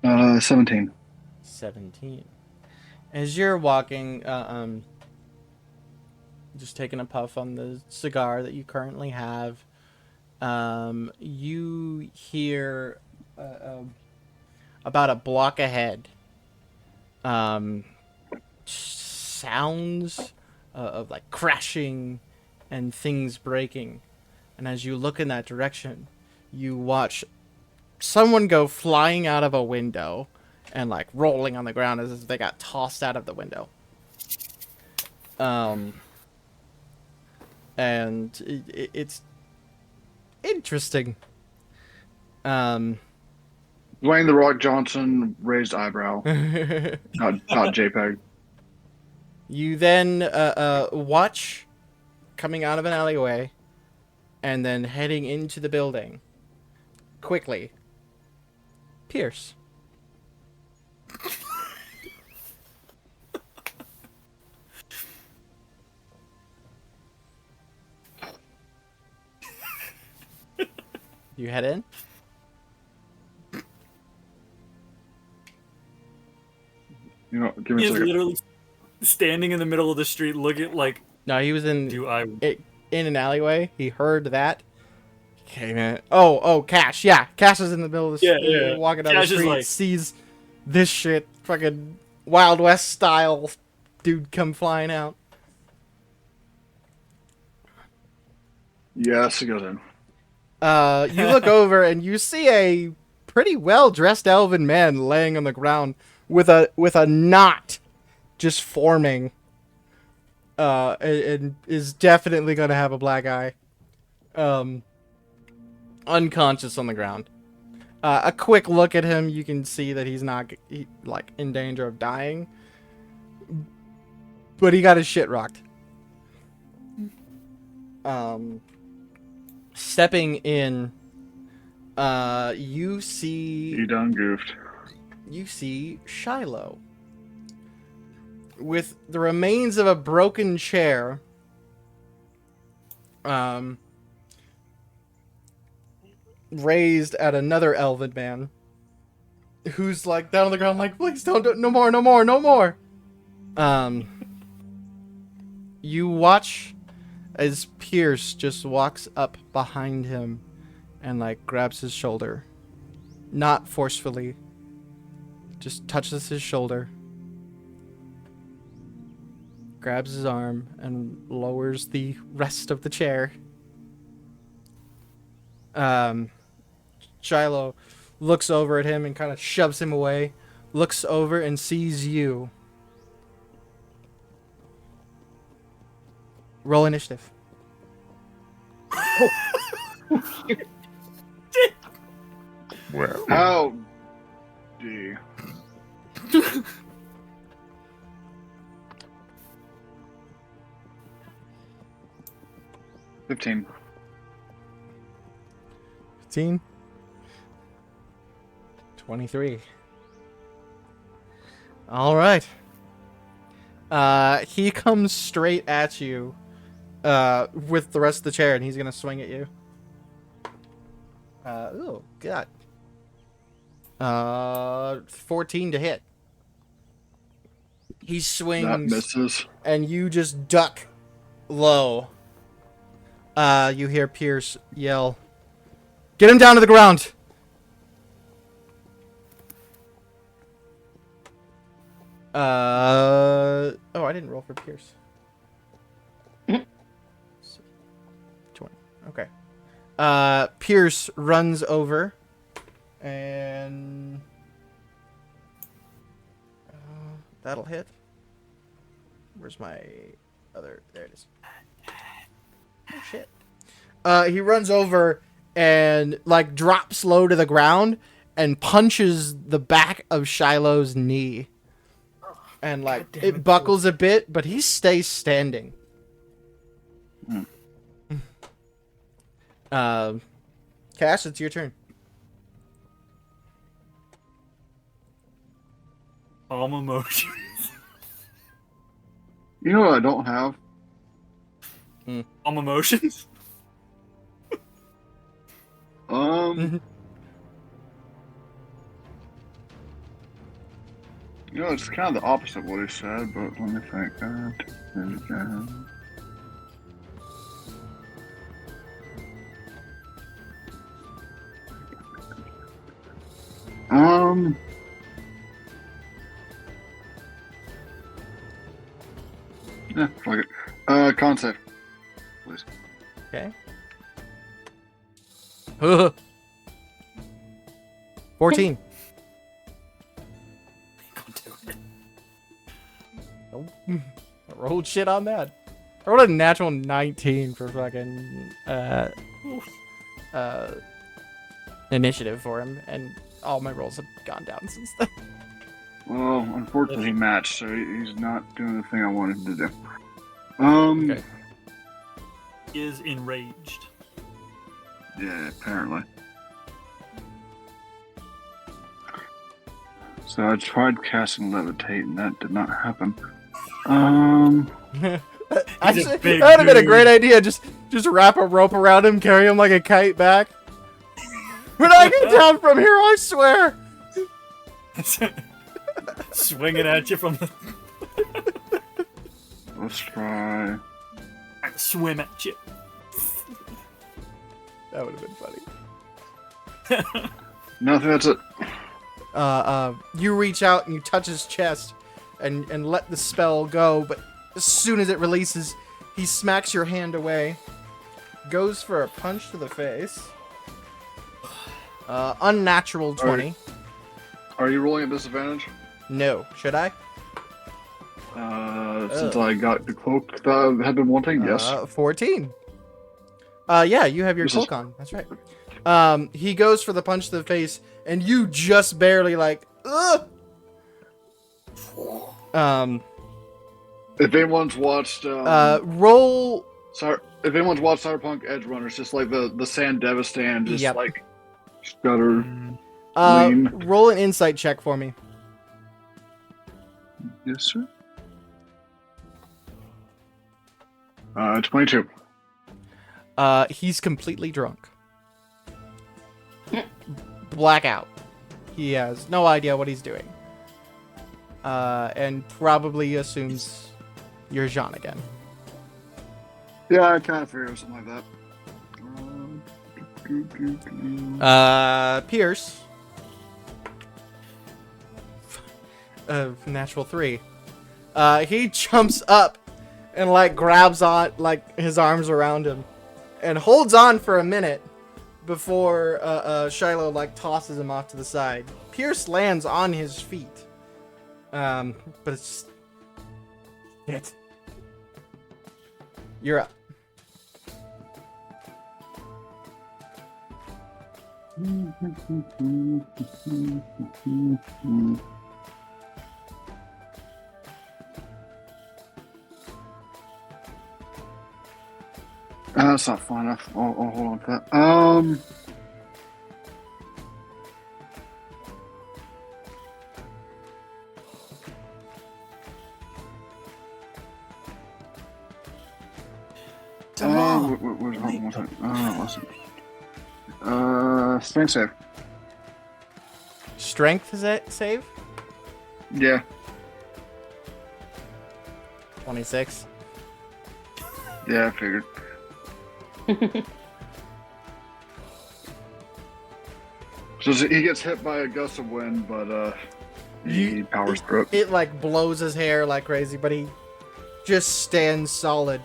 Uh, 17. 17. As you're walking, just taking a puff on the cigar that you currently have, you hear about a block ahead sounds of like crashing and things breaking. And as you look in that direction, you watch someone go flying out of a window and like rolling on the ground as if they got tossed out of the window. And it's interesting. Dwayne The Rock Johnson raised eyebrow. not JPEG. You then watch coming out of an alleyway and then heading into the building quickly. Pierce. You head in? Give me a He's second. literally standing in the middle of the street, looking like. No, he was in in an alleyway. He heard that. Came in. Oh, Cash. Yeah, Cash is in the middle of the street, Yeah. walking down Cash the is street, like- sees this shit, fucking Wild West style dude come flying out. Yes, he goes in. You look over and you see a pretty well-dressed elven man laying on the ground with a knot just forming. And is definitely gonna have a black eye. Unconscious on the ground. A quick look at him, you can see that he's not like in danger of dying, but he got his shit rocked. Stepping in, you see. You done goofed. You see Shiloh with the remains of a broken chair. Raised at another elven man who's like down on the ground like, please don't do, no more. You watch as Pierce just walks up behind him and like grabs his shoulder, not forcefully, just touches his shoulder, grabs his arm and lowers the rest of the chair. Shiloh looks over at him and kind of shoves him away, looks over and sees you. Roll initiative. Well, How D. $15. 15. 23. All right. He comes straight at you with the rest of the chair, and he's going to swing at you. Oh, God. 14 to hit. He swings. That misses. And you just duck low. You hear Pierce yell, "Get him down to the ground!" Oh, I didn't roll for Pierce. 20. Okay. Pierce runs over and that'll hit. Where's my other? There it is. Oh shit. He runs over and like drops low to the ground and punches the back of Shiloh's knee. And like it buckles a bit, but he stays standing. Cash, it's your turn. Calm emotions. You know what I don't have? Calm emotions? You know, it's kind of the opposite of what he said, but let me think. Yeah, fuck it. Con save, please. Okay. 14. Nope. I rolled shit on that. I rolled a natural 19 for fucking initiative for him, and all my rolls have gone down since then. Well, unfortunately, he matched, so he's not doing the thing I wanted him to do. Okay. He is enraged. Yeah, apparently. So I tried casting Levitate, and that did not happen. Actually, a big that would have been a dude. great idea. Just wrap a rope around him, carry him like a kite back. When I get down from here, I swear. Swinging at you from the... Let's try. Swim at you. That would have been funny. No, I think that's it. You reach out and you touch his chest and let the spell go, but as soon as it releases, he smacks your hand away, goes for a punch to the face. Unnatural 20. Are you rolling at disadvantage? No. Should I? Since I got the cloak that I had been wanting, yes. 14. Yeah, you have your This is- cloak on. That's right. He goes for the punch to the face, and you just barely like, ugh! If anyone's watched, roll. if anyone's watched Cyberpunk Edge Runners, just like the Sand Devastan, just Yep. like stutter. Roll an insight check for me. Yes, sir. 22. He's completely drunk. Blackout. He has no idea what he's doing. And probably assumes you're Jean again. Yeah, I kind of figured it was something like that. Pierce. Natural 3. He jumps up and like grabs on like his arms around him and holds on for a minute before Shiloh like tosses him off to the side. Pierce lands on his feet. But it's just... You're up. That's not far enough. I'll hold on to that. Where's strength save. Strength is it save? Yeah. 26. Yeah, I figured. So he gets hit by a gust of wind, but he powers through it. It like blows his hair like crazy, but he just stands solid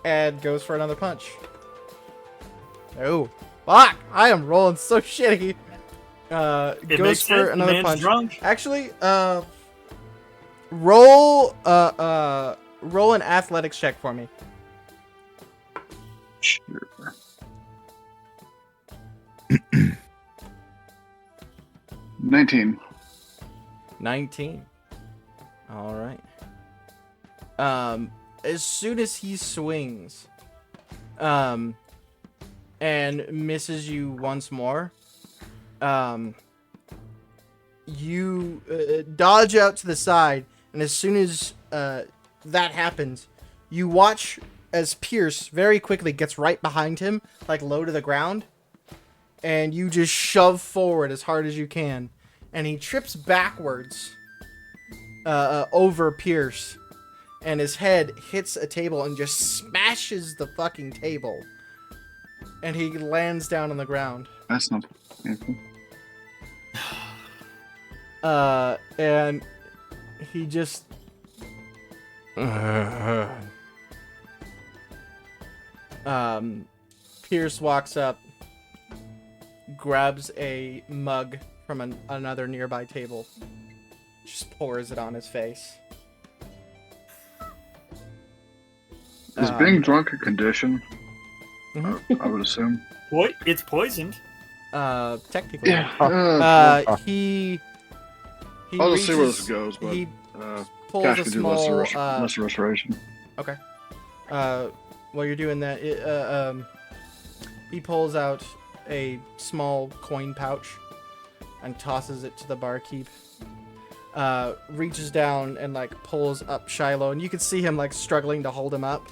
and goes for another punch. Oh, fuck! I am rolling so shitty. It Goes makes for sense. The another man's punch. drunk. Actually, roll an athletics check for me. Sure. 19. 19. All right. As soon as he swings, and misses you once more, you dodge out to the side, and as soon as that happens, you watch as Pierce very quickly gets right behind him, like low to the ground, and you just shove forward as hard as you can, and he trips backwards over Pierce, and his head hits a table and just smashes the fucking table, and he lands down on the ground. That's not painful. And he just Pierce walks up, grabs a mug from another nearby table, just pours it on his face. Is being drunk a condition? I would assume. Boy, it's poisoned. Technically. Yeah. He I'll just see where this reaches- goes, but he pulls Cash a can do lesser, small lesser restoration. Okay. While you're doing that, he pulls out a small coin pouch and tosses it to the barkeep. Reaches down and like pulls up Shiloh, and you can see him like struggling to hold him up.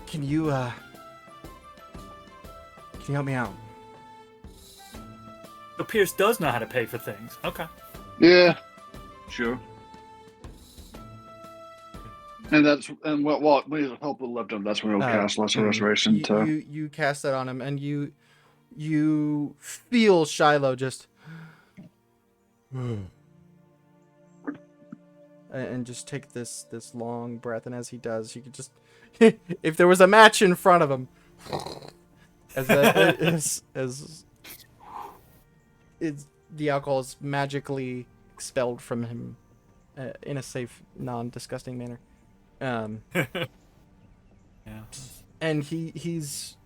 Can you help me out? So Pierce does know how to pay for things. Okay. Yeah, sure. And what we help with left him. That's when he'll cast lesser restoration. You cast that on him, and you feel Shiloh just and just take this long breath, and as he does, you could just if there was a match in front of him, as the alcohol is magically expelled from him in a safe, non-disgusting manner. Yeah. And he's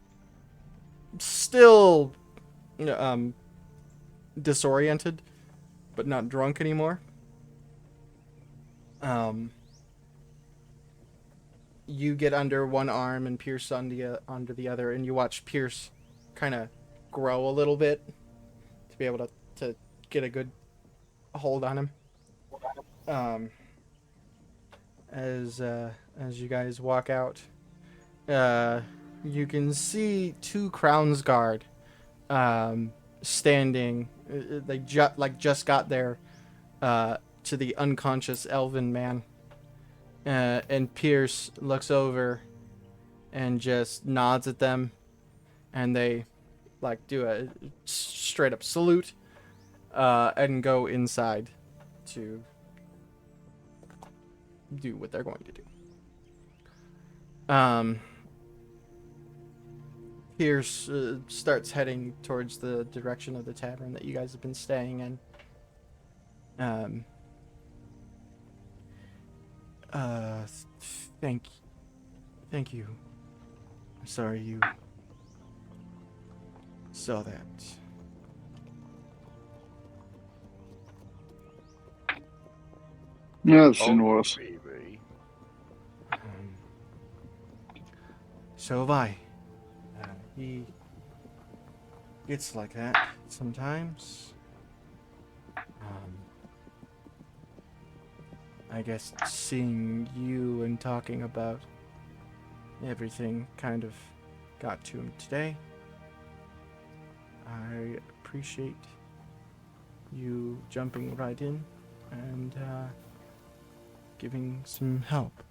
still disoriented, but not drunk anymore. You get under one arm and Pierce under the other, and you watch Pierce kind of grow a little bit to be able to get a good hold on him. As you guys walk out, you can see two Crownsguard standing. They just got there to the unconscious elven man. And Pierce looks over and just nods at them, and they like do a straight up salute and go inside to do what they're going to do. Pierce starts heading towards the direction of the tavern that you guys have been staying in. Thank you. I'm sorry you saw that. Yeah, I've seen worse. Baby. So have I. He gets like that sometimes. I guess seeing you and talking about everything kind of got to him today. I appreciate you jumping right in and giving some help.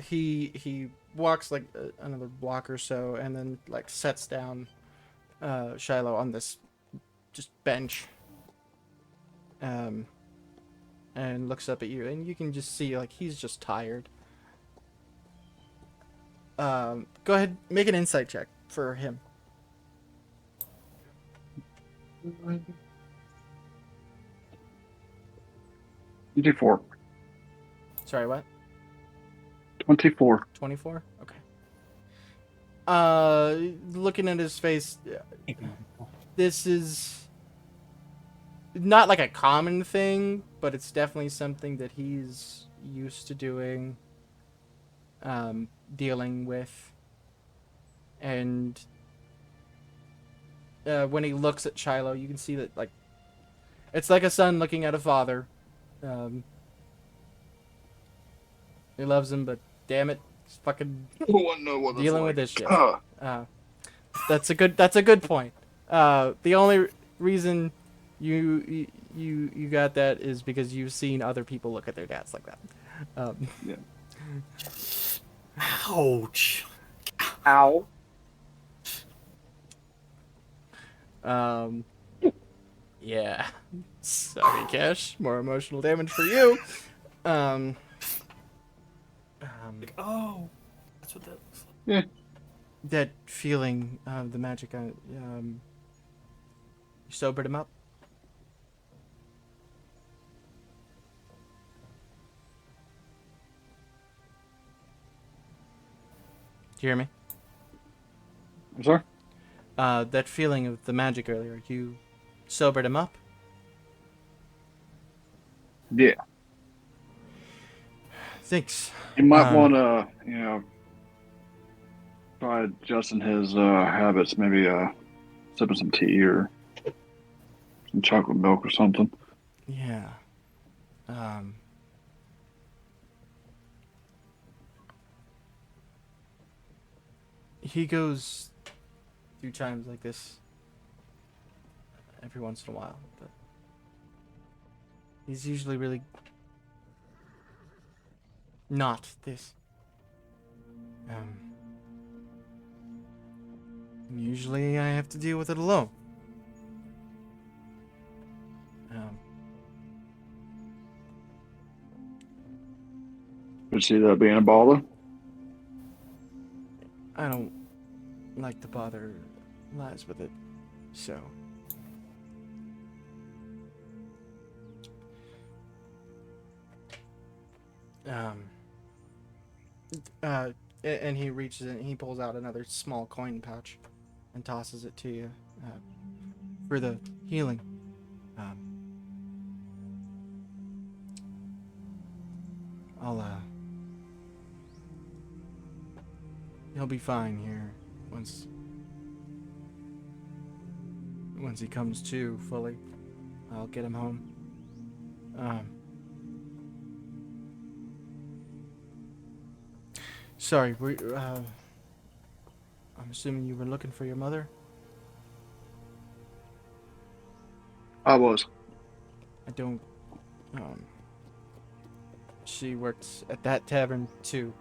he walks like another block or so, and then like sets down Shiloh on this just bench. And looks up at you, and you can just see like he's just tired. Go ahead, make an insight check for him. 24. Sorry, what? 24. 24? Okay. Looking at his face, this is not like a common thing, but it's definitely something that he's used to doing, dealing with. And when he looks at Shiloh, you can see that, like, it's like a son looking at a father. He loves him, but damn it, he's fucking dealing with this shit. That's a good point. The only reason you got that is because you've seen other people look at their dads like that. Yeah. Ouch. Ow. Yeah. Sorry, Cash. More emotional damage for you. Oh, that's what that looks like. That feeling of the magic, you sobered him up? Do you hear me? I'm sorry? That feeling of the magic earlier, you sobered him up? Yeah. Thanks. You might want to, try adjusting his habits. Maybe sipping some tea or some chocolate milk or something. Yeah. He goes through times like this every once in a while, but he's usually really not this. Usually I have to deal with it alone. Could see that being a baller. I don't like to bother lies with it, so. And he reaches in, he pulls out another small coin pouch and tosses it to you for the healing. He'll be fine here once he comes to fully. I'll get him home. Sorry, I'm assuming you were looking for your mother? I was. I don't, she works at that tavern too.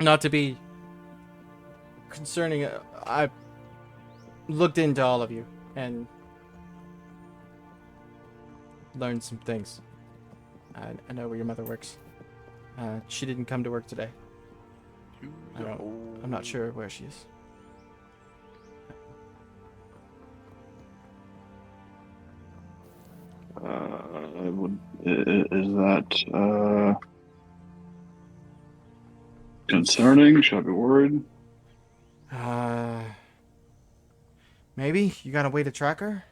Not to be concerning, I looked into all of you and learned some things. I know where your mother works. She didn't come to work today. I'm not sure where she is. Is that concerning? Should I be worried? Maybe you got a way to track her?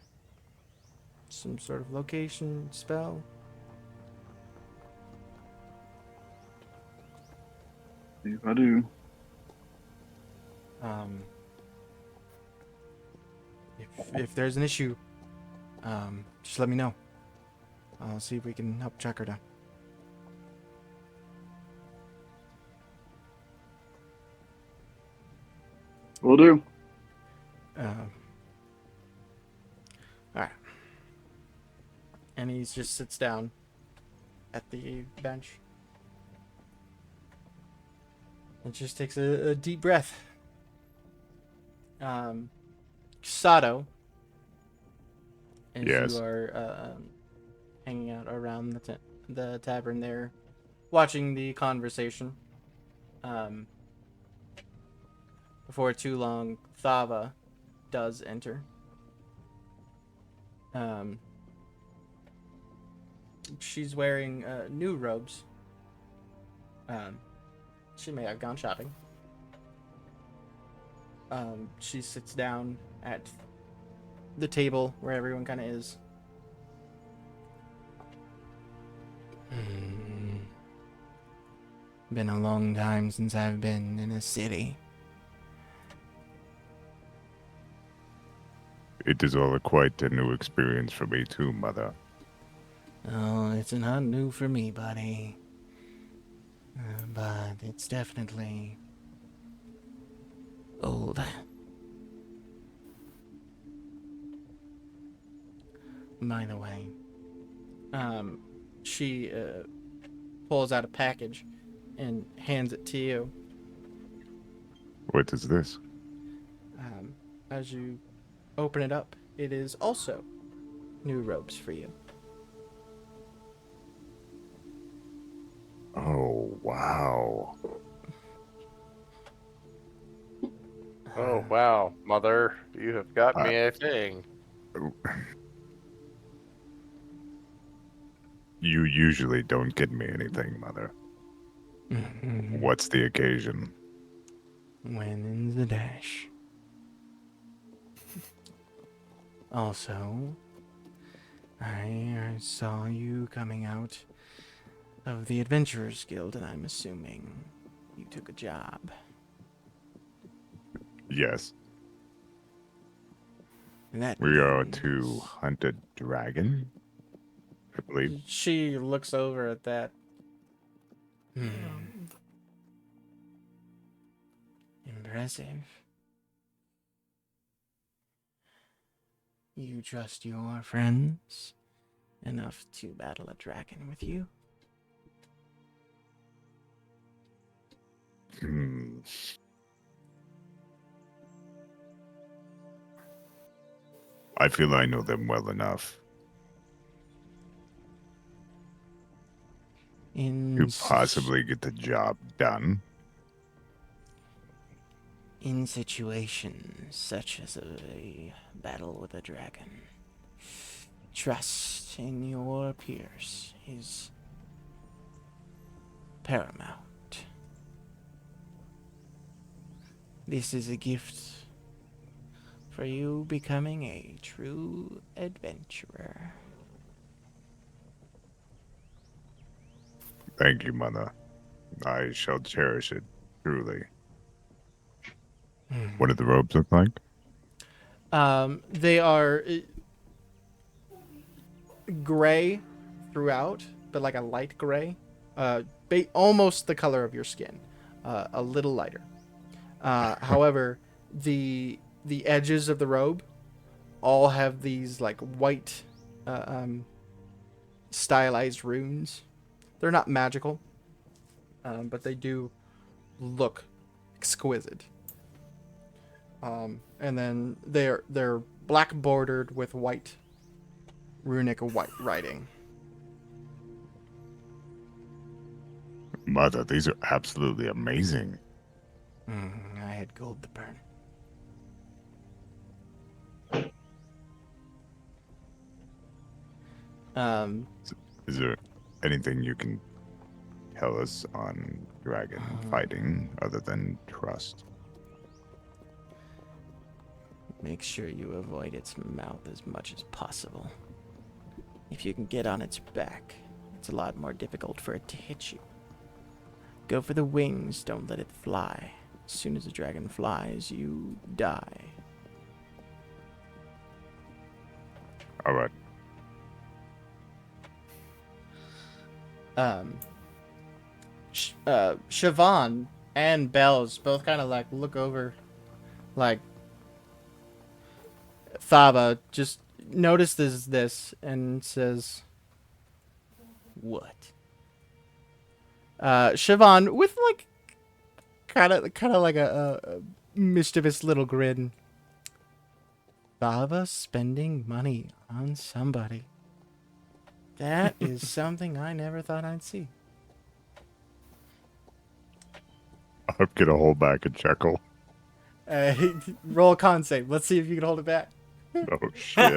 Some sort of location spell? If I do. If there's an issue, just let me know. I'll see if we can help track her down. Will do. Alright. And he just sits down at the bench. and just takes a deep breath. Sato, as Yes. you are hanging out around the tavern there, watching the conversation. Before too long, Thava does enter. She's wearing new robes. She may have gone shopping. She sits down at the table where everyone kind of is. Been a long time since I've been in a city. It is all quite a new experience for me too, Mother. Oh, it's not new for me, buddy. But it's definitely old. By the way, she pulls out a package and hands it to you. What is this? As you open it up, it is also new robes for you. Oh, wow. Oh wow, Mother, you have got me a thing. You usually don't get me anything, Mother. What's the occasion? When in the dash. Also, I saw you coming out of the Adventurers Guild, and I'm assuming you took a job. Yes. That We are means- to hunt a dragon, I believe. She looks over at that. Impressive. You trust your friends enough to battle a dragon with you? I feel I know them well enough to possibly get the job done. In situations such as a battle with a dragon, trust in your peers is paramount. This is a gift for you becoming a true adventurer. Thank you, Mother. I shall cherish it, truly. What do the robes look like? They are gray throughout, but like a light gray. Almost the color of your skin. A little lighter. However, the edges of the robe all have these like white stylized runes. They're not magical, but they do look exquisite. And then they're black bordered with white runic white writing. Mother, these are absolutely amazing. I had gold to burn. Is there anything you can tell us on dragon fighting other than trust? Make sure you avoid its mouth as much as possible. If you can get on its back, it's a lot more difficult for it to hit you. Go for the wings, don't let it fly. As soon as a dragon flies, you die. All right. Siobhan and Bells both kind of like look over, like Thaba just notices this and says, "What?" Siobhan, with like kind of like a mischievous little grin. Bava spending money on somebody. That is something I never thought I'd see. I'm gonna hold back and chuckle. Roll a con save. Let's see if you can hold it back. Oh shit!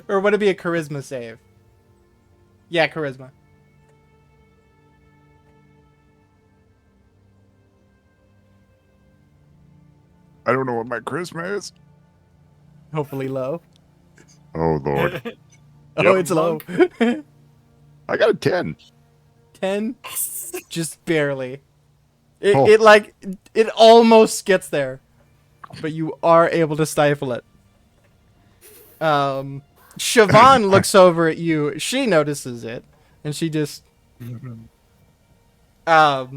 Or would it be a charisma save? Yeah, charisma. I don't know what my charisma is. Hopefully low. Oh lord! Oh, Yep. it's low. I got a 10. 10? Just barely. It, Oh. it almost gets there. But you are able to stifle it. Siobhan looks over at you. She notices it. And she just... and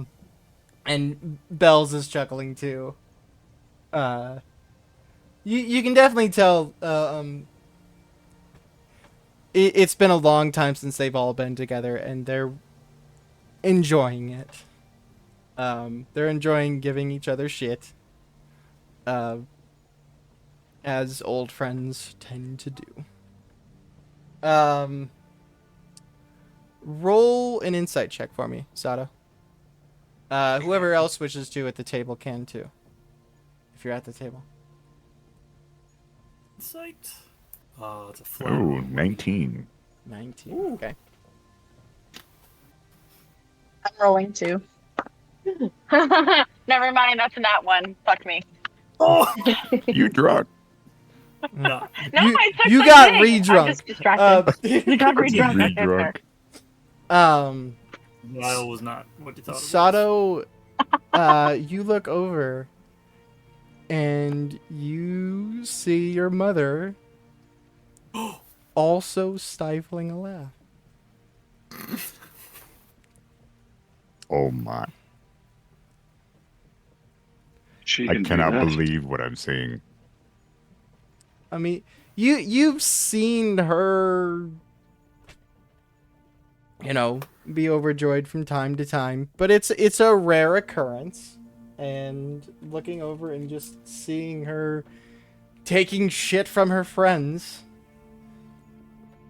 Bells is chuckling too. You can definitely tell, it's been a long time since they've all been together, and they're enjoying it. They're enjoying giving each other shit, as old friends tend to do. Roll an insight check for me, Sato. Whoever else wishes to at the table can too, if you're at the table. Insight. Oh, it's a flat. Oh, 19. 19. Okay. I'm rolling too. Never mind, that's not one. Fuck me. Oh! You drunk? No. No, You- I took you my got thing. re-drunk. I'm just distracted. You got What's re-drunk. I re-drunk? Lyle was not what you thought. It was. Sato, you look over and you see your mother also stifling a laugh. Oh my! She I can do cannot that. believe what I'm seeing. I mean, you've seen her, be overjoyed from time to time, but it's a rare occurrence. And looking over and just seeing her taking shit from her friends,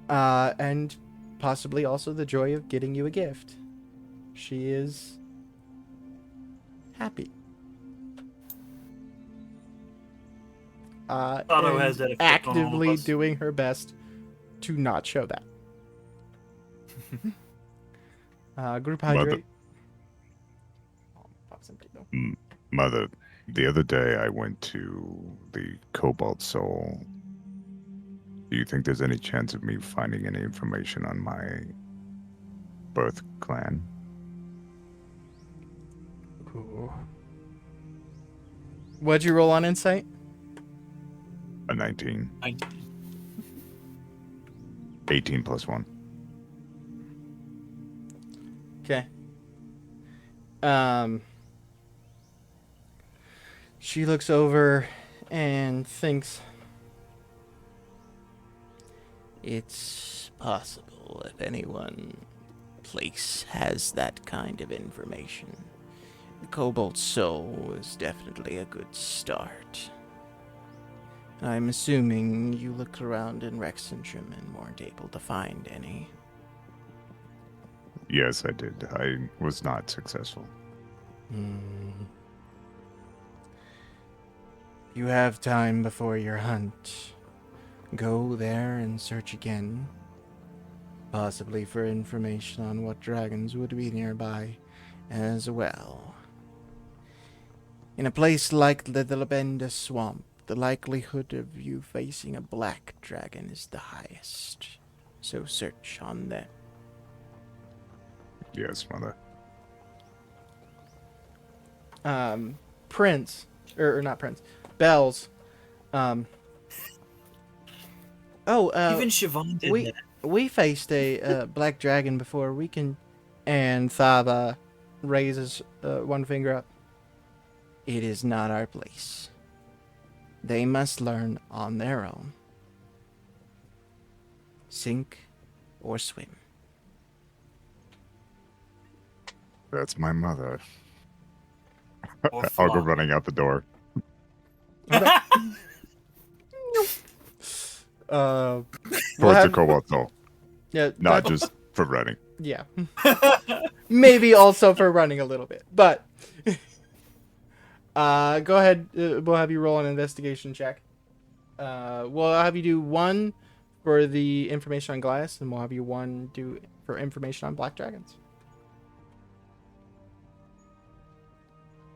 and possibly also the joy of getting you a gift. She is happy. Sato And has that effect on all of actively us. doing her best to not show that. Group Mother- hydrate. Oh, fuck's empty though. Mother, the other day I went to the Cobalt Soul. Do you think there's any chance of me finding any information on my birth clan? Ooh. What'd you roll on insight? A 19. 18 plus 1. Okay. She looks over and thinks, it's possible if anyone place has that kind of information. The Cobalt Soul is definitely a good start. I'm assuming you looked around in Rexentrum and weren't able to find any. Yes, I did. I was not successful. You have time before your hunt. Go there and search again. Possibly for information on what dragons would be nearby as well. In a place like the Labenda Swamp, the likelihood of you facing a black dragon is the highest. So search on that. Yes, Mother. Prince, or not Prince, Bells. Even Siobhan did that. We faced a black dragon before. We can, and Thaba raises one finger up. It is not our place. They must learn on their own. Sink or swim. That's my mother. Or I'll go flop. running out the door. We'll Towards have, the cobalt soul. yeah, Not that- just for running. yeah. Maybe also for running a little bit, but go ahead. We'll have you roll an investigation check. We'll have you do one for the information on Goliath, and we'll have you one do for information on Black Dragons.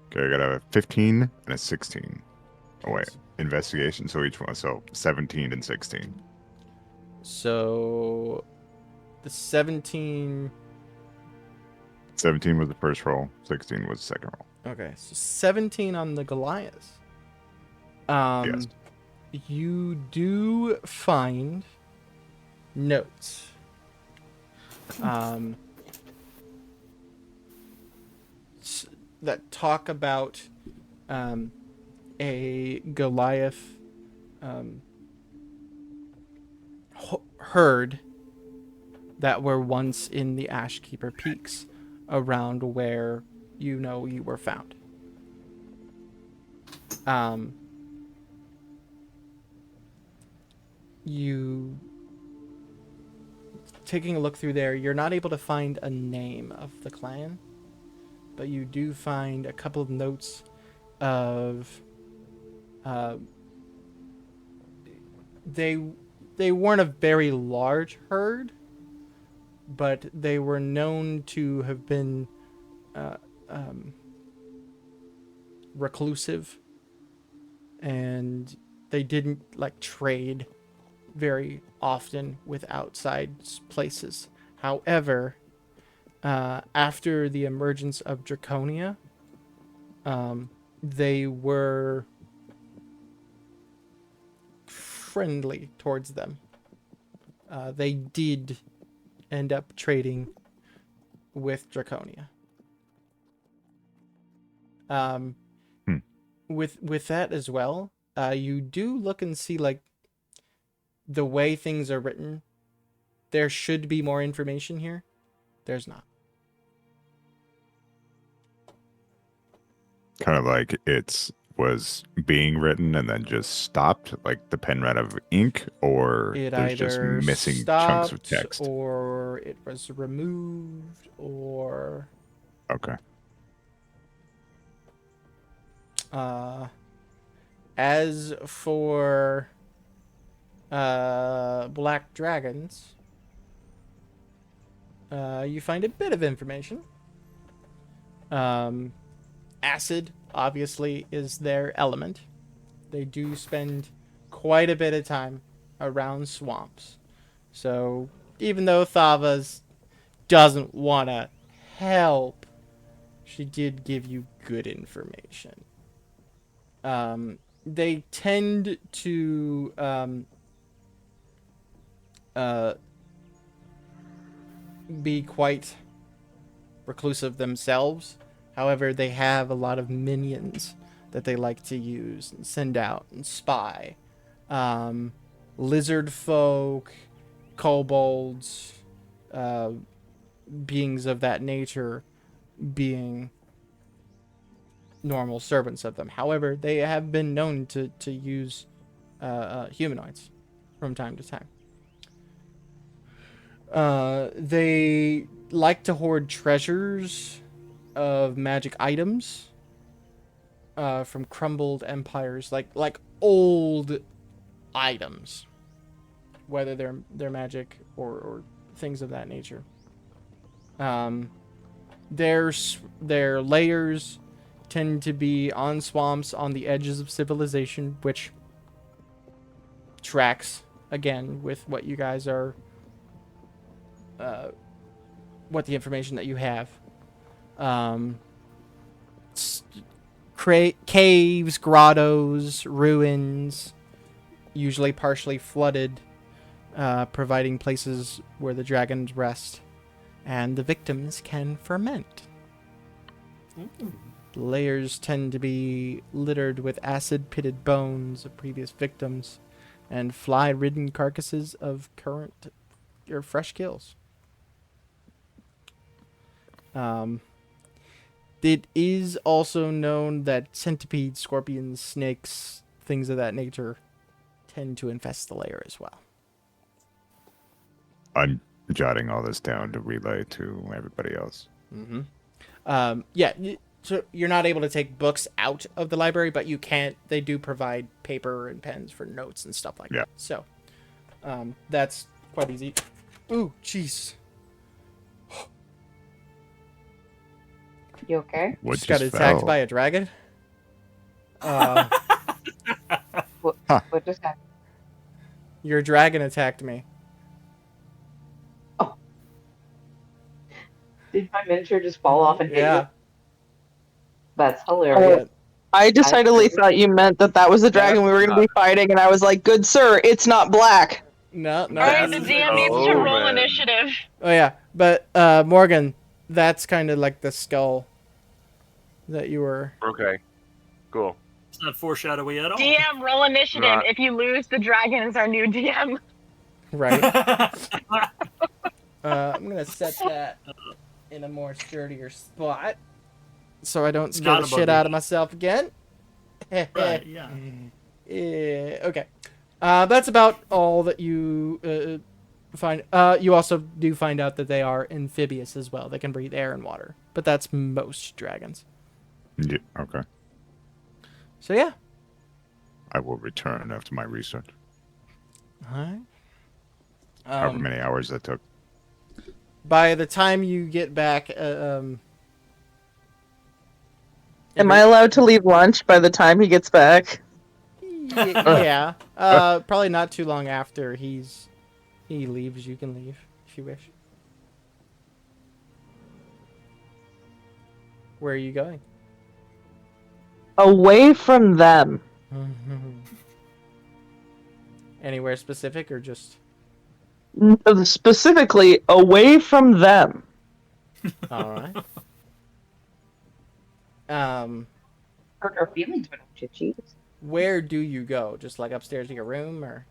Okay, I got a 15 and a 16. Oh, wait. Investigation, so each one. So 17 and 16. So the 17. 17 was the first roll. 16 was the second roll. Okay, so 17 on the Goliath. Yes. You do find notes. That talk about a Goliath herd that were once in the Ashkeeper Peaks around where you know you were found. You taking a look through there, you're not able to find a name of the clan, but you do find a couple of notes of they weren't a very large herd, but they were known to have been reclusive, and they didn't like trade very often with outside places. However, after the emergence of Draconia, they were friendly towards them. They did end up trading with Draconia. With that as well, you do look and see like the way things are written. There should be more information here. There's not. Kind of like it was being written and then just stopped, like the pen ran out of ink, or It there's just either missing chunks of stopped, text. or it was removed, or Okay. as for Black Dragons, you find a bit of information. Acid obviously is their element. They do spend quite a bit of time around swamps. So even though Thavas doesn't want to help, she did give you good information. They tend to be quite reclusive themselves. However, they have a lot of minions that they like to use and send out and spy. Lizard folk, kobolds, beings of that nature being normal servants of them. However, they have been known to use humanoids from time to time. They like to hoard treasures of magic items from crumbled empires, like old items, whether they're magic or things of that nature. Their layers tend to be on swamps on the edges of civilization, which tracks again with what you guys are what the information that you have. Caves, grottos, ruins, usually partially flooded, providing places where the dragons rest and the victims can ferment. The layers tend to be littered with acid-pitted bones of previous victims and fly-ridden carcasses of current or fresh kills. It is also known that centipedes, scorpions, snakes, things of that nature tend to infest the lair as well. I'm jotting all this down to relay to everybody else. Mm-hmm. So you're not able to take books out of the library, but you can't. They do provide paper and pens for notes and stuff like that. So that's quite easy. Ooh, jeez. You okay? What Just got attacked by a dragon. What just happened? Your dragon attacked me. Did my miniature just fall off and hit Yeah. you? That's hilarious. I decidedly thought you meant that was the dragon we were going to be fighting, and I was like, "Good sir, it's not black." No. Alright, the DM needs to roll initiative. Oh yeah, but Morgan, that's kind of like the skull that you were. Okay. Cool. It's not foreshadowy at all. DM, roll initiative. Right. If you lose, the dragon is our new DM. Right. I'm gonna set that in a more sturdier spot, so I don't scare Not the above shit your out of myself again. Right, yeah. Okay. That's about all that you find. You also do find out that they are amphibious as well. They can breathe air and water, but that's most dragons. Yeah, okay. So yeah. I will return after my research. All right. However many hours that took. By the time you get back, Am I allowed to leave lunch by the time he gets back? yeah. Probably not too long after he leaves. You can leave if you wish. Where are you going? Away from them. Anywhere specific or just? Specifically, away from them. All right. Hurt her feelings, but don't you cheese? Where do you go? Just like upstairs to your room, or?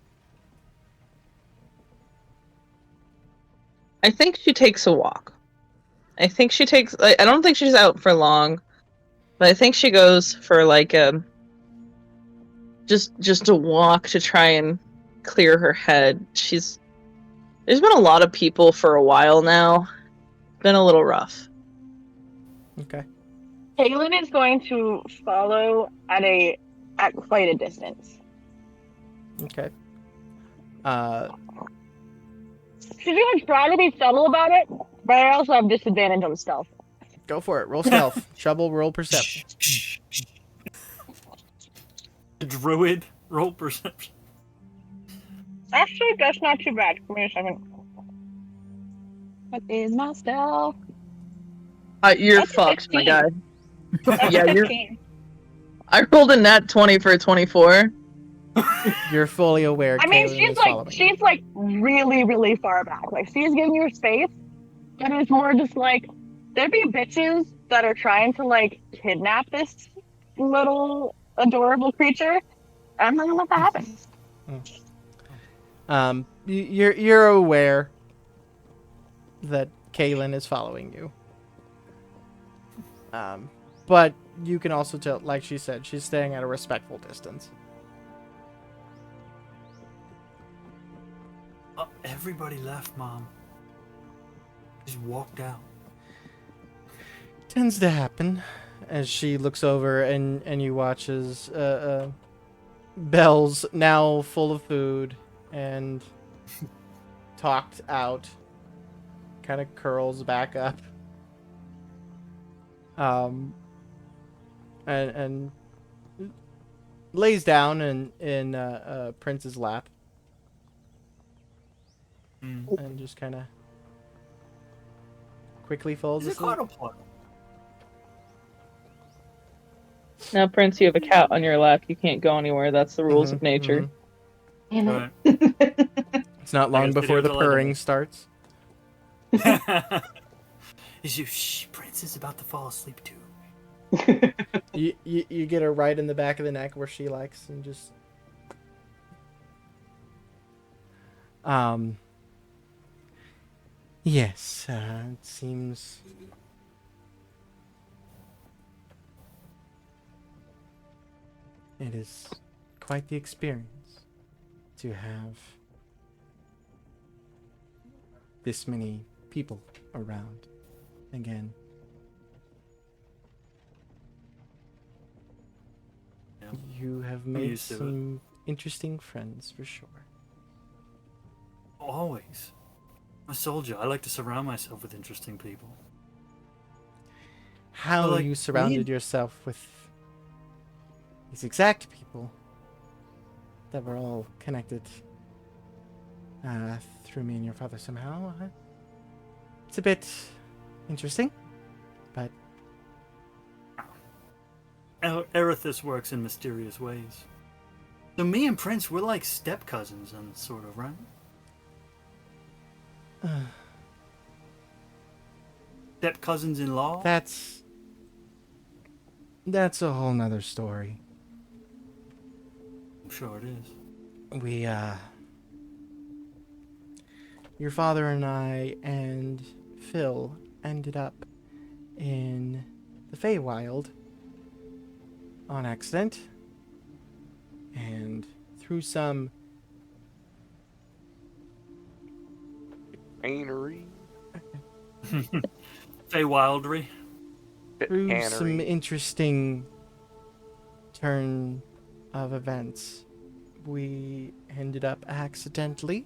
I think she takes a walk. I think she takes. I don't think she's out for long, but I think she goes for like just a walk to try and clear her head. There's been a lot of people for a while now. Been a little rough. Okay. Kaylin is going to follow at quite a distance. Okay. She's gonna try to be subtle about it, but I also have disadvantage on stealth. Go for it. Roll stealth. Trouble. Roll perception. Druid, roll perception. Actually, that's not too bad. Give me a second. What is my stealth? You're That's a fucked, my 16. guy. That's Yeah, a you're. 15. I rolled a nat 20 for a 24. You're fully aware. I mean, Kaylin is following you. she's like really, really far back. Like she's giving you space, but it's more just like there'd be bitches that are trying to like kidnap this little adorable creature. I'm not gonna let that happen. You're aware that Kaylin is following you. But you can also tell, like she said, she's staying at a respectful distance. Oh, everybody left, Mom. Just walked out. Tends to happen as she looks over and you watch as Belle's now full of food and talked out kind of curls back up and lays down in Prince's lap and just kind of quickly falls Is it asleep. quadruplegic? Now, Prince, you have a cat on your lap. You can't go anywhere. That's the rules of nature. Right. It's not long guess before the video's 11. purring starts. Is you? Shh, Prince is about to fall asleep too. You get her right in the back of the neck where she likes and just yes, it seems It is quite the experience to have this many people around again. Yeah. You have made used to it. some interesting friends for sure. Always. I'm a soldier. I like to surround myself with interesting people. How Well, like, you surrounded yourself with these exact people that were all connected through me and your father somehow. It's a bit interesting, but Erithus works in mysterious ways. So me and Prince, we're like step cousins, and sort of, right? Step cousins in law. that's a whole nother story. I'm sure it is. We, your father and I and Phil ended up in the Feywild on accident. And through some Anery. Feywildry. through some Tannery. interesting turn of events, we ended up accidentally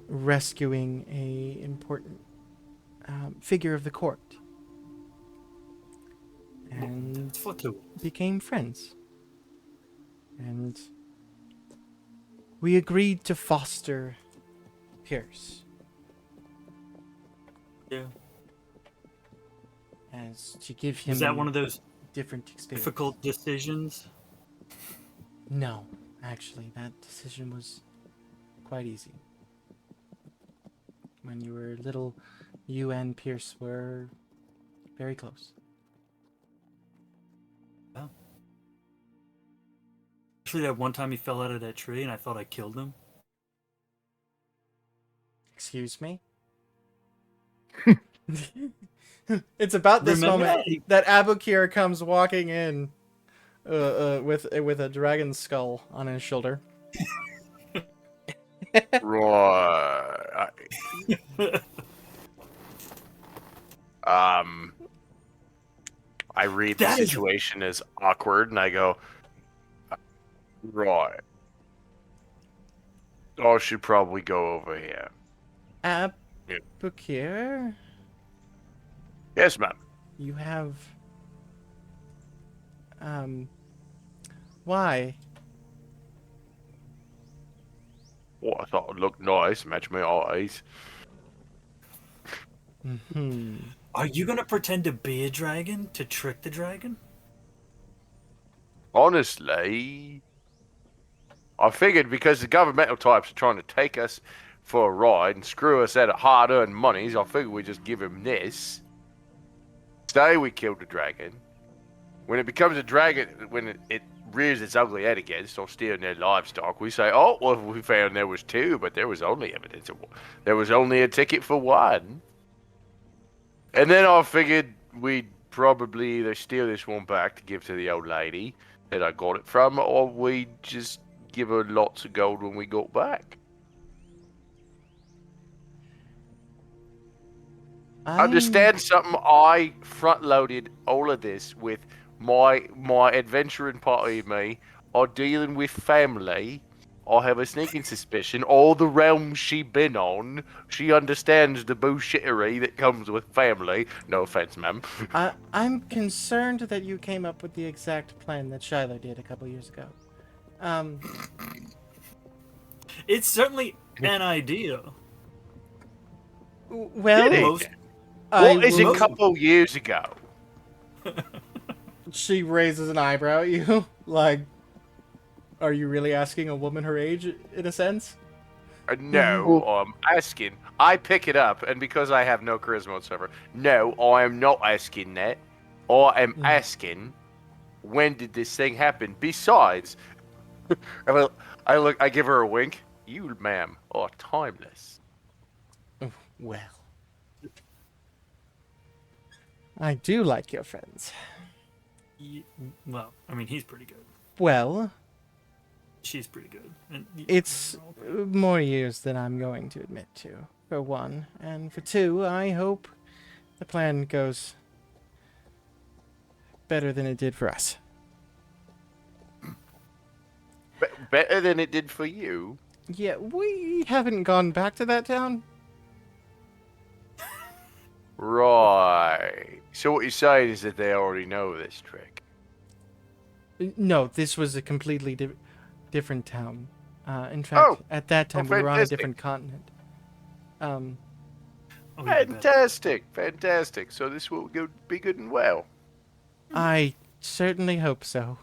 rescuing a important figure of the court and It's for two. became friends. And we agreed to foster Pierce Yeah. as to give him Is that one of those different experience. difficult decisions? No, actually, that decision was quite easy. When you were little, you and Pierce were very close. Oh. Actually, that one time he fell out of that tree and I thought I killed him. Excuse me? It's about this Remember moment that Abukir comes walking in with a dragon skull on his shoulder. Right. I read the That is- situation as awkward, and I go, right. I should probably go over here. Abukir, Yes, ma'am. you have why? Well, I thought it looked nice. Match my eyes. Hmm. Are you gonna pretend to be a dragon to trick the dragon? Honestly, I figured because the governmental types are trying to take us for a ride and screw us out of hard-earned monies, I figured we'd just give him this. Say we killed the dragon. When it becomes a dragon, when it rears its ugly head again, starts stealing their livestock, we say, oh, well, we found there was two, but there was only evidence of one. There was only a ticket for one. And then I figured we'd probably either steal this one back to give to the old lady that I got it from, or we'd just give her lots of gold when we got back. Understand something? I front-loaded all of this with my adventuring party of me are dealing with family. I have a sneaking suspicion all the realms she been on, she understands the bullshittery that comes with family. No offense, ma'am. I'm concerned that you came up with the exact plan that Shiloh did a couple years ago. It's certainly an idea. Well, Did he? Most- What is will- a couple years ago? She raises an eyebrow at you, like, are you really asking a woman her age, in a sense? No, I'm asking. I pick it up, and because I have no charisma whatsoever, no, I am not asking that. I am asking, when did this thing happen? Besides, I give her a wink. You, ma'am, are timeless. Well, I do like your friends. Well, I mean, he's pretty good. Well, She's pretty good. And it's more years than I'm going to admit to, for one. And for two, I hope the plan goes better than it did for us. Better than it did for you. Yeah, we haven't gone back to that town. Right. So what you're saying is that they already know this trick. No, this was a completely different town. In fact, at that time, we were on a fantastic. different continent. Oh, Fantastic, fantastic. So this will be good and well. I certainly hope so.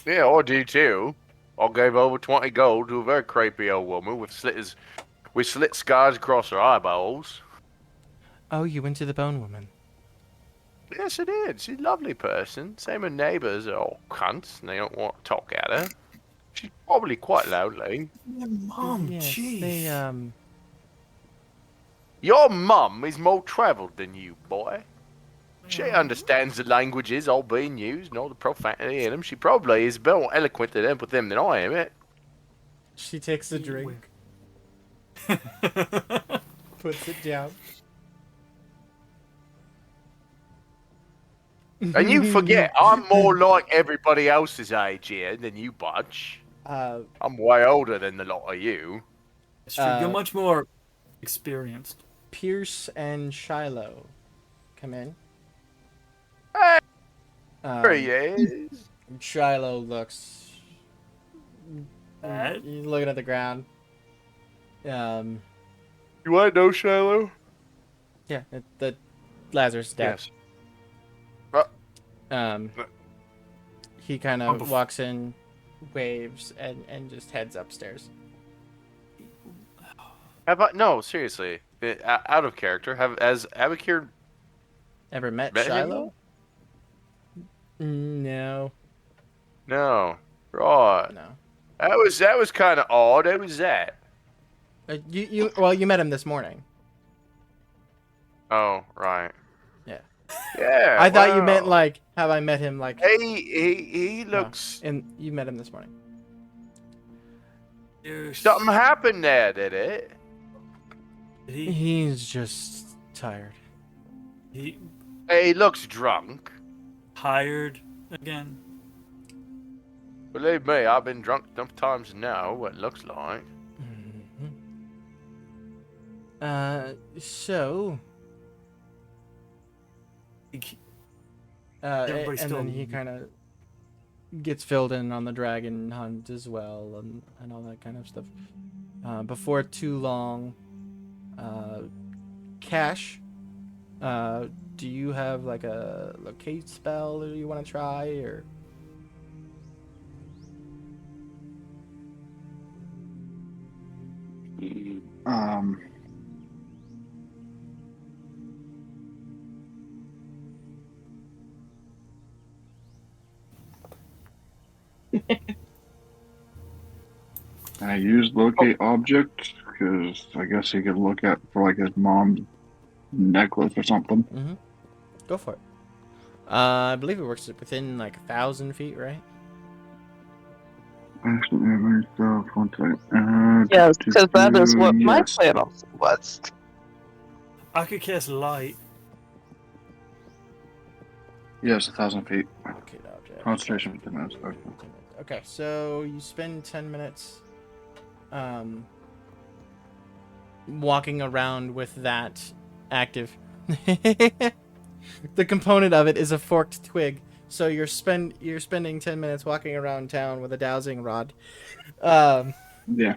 Yeah, I do too. I gave over 20 gold to a very creepy old woman with slit scars across her eyeballs. Oh, you went to the Bone Woman. Yes, I did. She's a lovely person. Same with neighbours are all cunts and they don't want to talk at her. She's probably quite lonely. Mom, Yes, jeez. they, Your mum is more travelled than you, boy. She understands the languages all being used and all the profanity in them. She probably is more eloquent with them than I am. She takes a drink, puts it down. And you forget, I'm more like everybody else's age here than you bunch. I'm way older than the lot of you. It's true. You're much more experienced. Pierce and Shiloh come in. Hey, there he is. Shiloh looks. Bad? He's looking at the ground. You want to know, Shiloh? Yeah, the Lazarus is dead. Yes. He kind of walks in, waves, and just heads upstairs. No, seriously. Out of character. Has Abakir Ever met met him? Shiloh? No. No. Right. No. That was kind of odd. Who was that? You met him this morning. Oh, right. Yeah. Yeah. I thought you meant wow. like, have I met him like? He looks. And you met him this morning. Something happened there, did it? He's just tired. He He looks drunk. hired again. Believe me, I've been drunk enough times to know what it looks like. So. Everybody's And still- then he kind of gets filled in on the dragon hunt as well, and all that kind of stuff. Before too long, Cash, do you have like a locate spell that you want to try, or? I used locate object because I guess he could look at for like his mom's necklace or something. Mm-hmm. Go for it. I believe it works within like 1,000 feet, right? Yes, because that is what my yes. plan also was. I could cast light. Yes, 1,000 feet. Locate object. Concentration for 10 minutes. Okay. Okay, so you spend 10 minutes walking around with that active. The component of it is a forked twig, so you're spending 10 minutes walking around town with a dowsing rod. Yeah.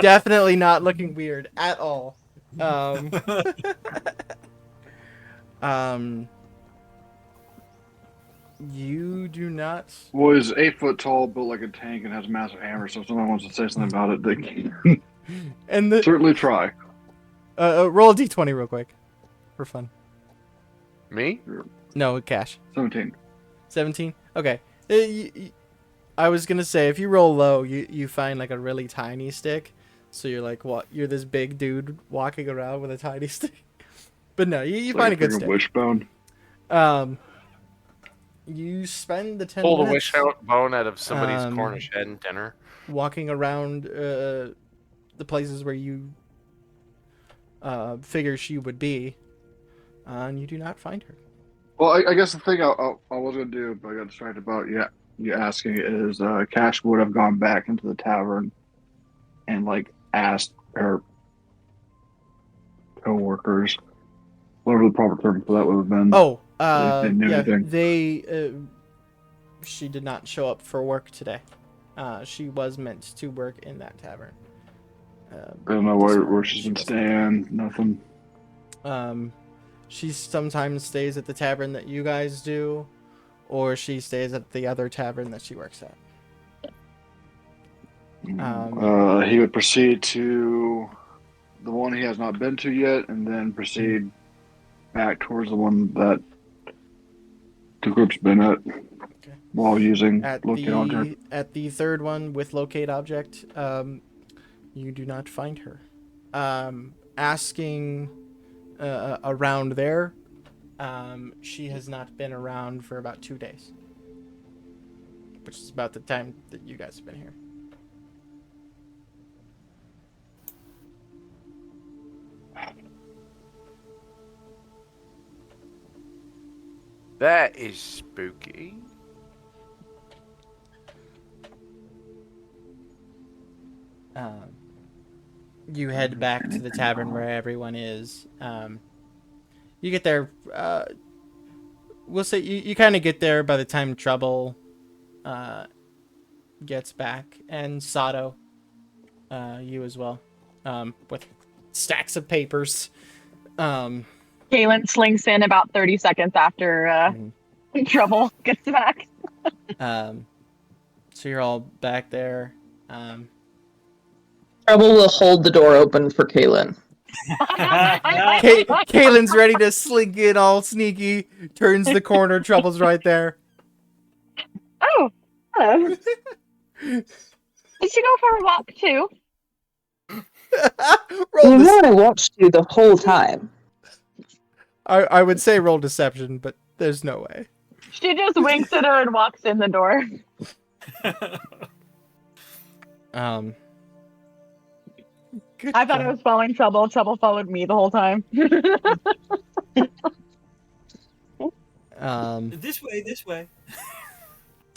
Definitely not looking weird at all. You do not. Well, he's 8 foot tall, built like a tank, and has a massive hammer. So if someone wants to say something about it, they can And the certainly try. roll a d20 real quick, for fun. Me? No, Cash. 17. 17. Okay. I was gonna say if you roll low, you find like a really tiny stick, so you're like, what? You're this big dude walking around with a tiny stick. But no, you It's find like a good freaking stick. wishbone. You spend the 10 Pull the minutes wishbone out of somebody's Um, Cornish hen dinner. walking around the places where you figure she would be, and you do not find her. Well, I guess the thing I was gonna do, but I got distracted about you asking is Cash would have gone back into the tavern and like asked her co-workers, whatever the proper term for that would have been. Oh, They didn't do yeah, anything. she did not show up for work today. She was meant to work in that tavern. I don't know where she's been staying. Nothing. She sometimes stays at the tavern that you guys do, or she stays at the other tavern that she works at. He would proceed to the one he has not been to yet, and then proceed back towards the one that the group's been at while using locate object. At the third one with locate object, you do not find her. Asking around there, she has not been around for about 2 days, which is about the time that you guys have been here. That is spooky. You head back to the tavern where everyone is. You get there. We'll say you kind of get there by the time Trouble gets back, and Sato, you as well, with stacks of papers. Kaylin slinks in about 30 seconds after Trouble gets back. So you're all back there. Trouble will hold the door open for Kaylin. Kaylin's ready to slink in all sneaky, turns the corner, Trouble's right there. Oh, hello. Did you go for a walk too? Roll You know I watched you the whole time. I would say roll deception, but there's no way. She just winks at her and walks in the door. Good I thought job. I was following Trouble. Trouble followed me the whole time. This way.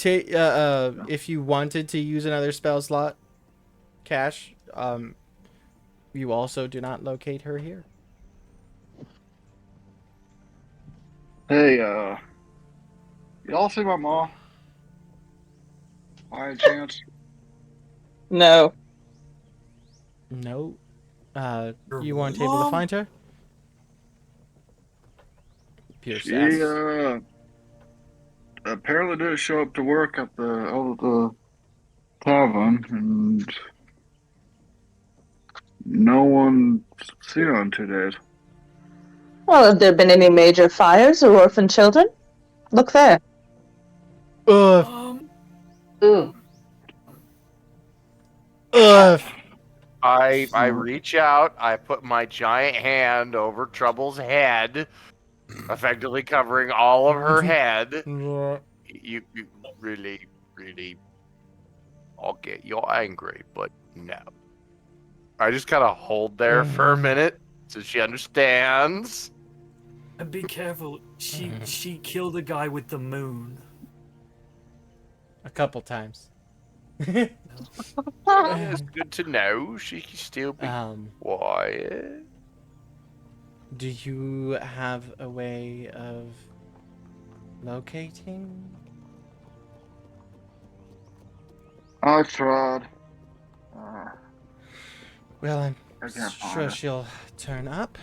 If you wanted to use another spell slot, Cash, you also do not locate her here. Hey, y'all see my mom? By any chance? No. No. You weren't able to find her? Pierce She asks. apparently didn't show up to work at the tavern, and no one seen her in 2 days. Well, have there been any major fires or orphan children? Look there. Ugh. Ooh. Ugh. I reach out, I put my giant hand over Trouble's head, effectively covering all of her head. You really, I'll get you angry, but no. I just kind of hold there for a minute so she understands. And be careful. She killed a guy with the moon. A couple times. It's good to know she can still be quiet. Do you have a way of locating? I tried. Well, I'm I can't find sure her. she'll turn up.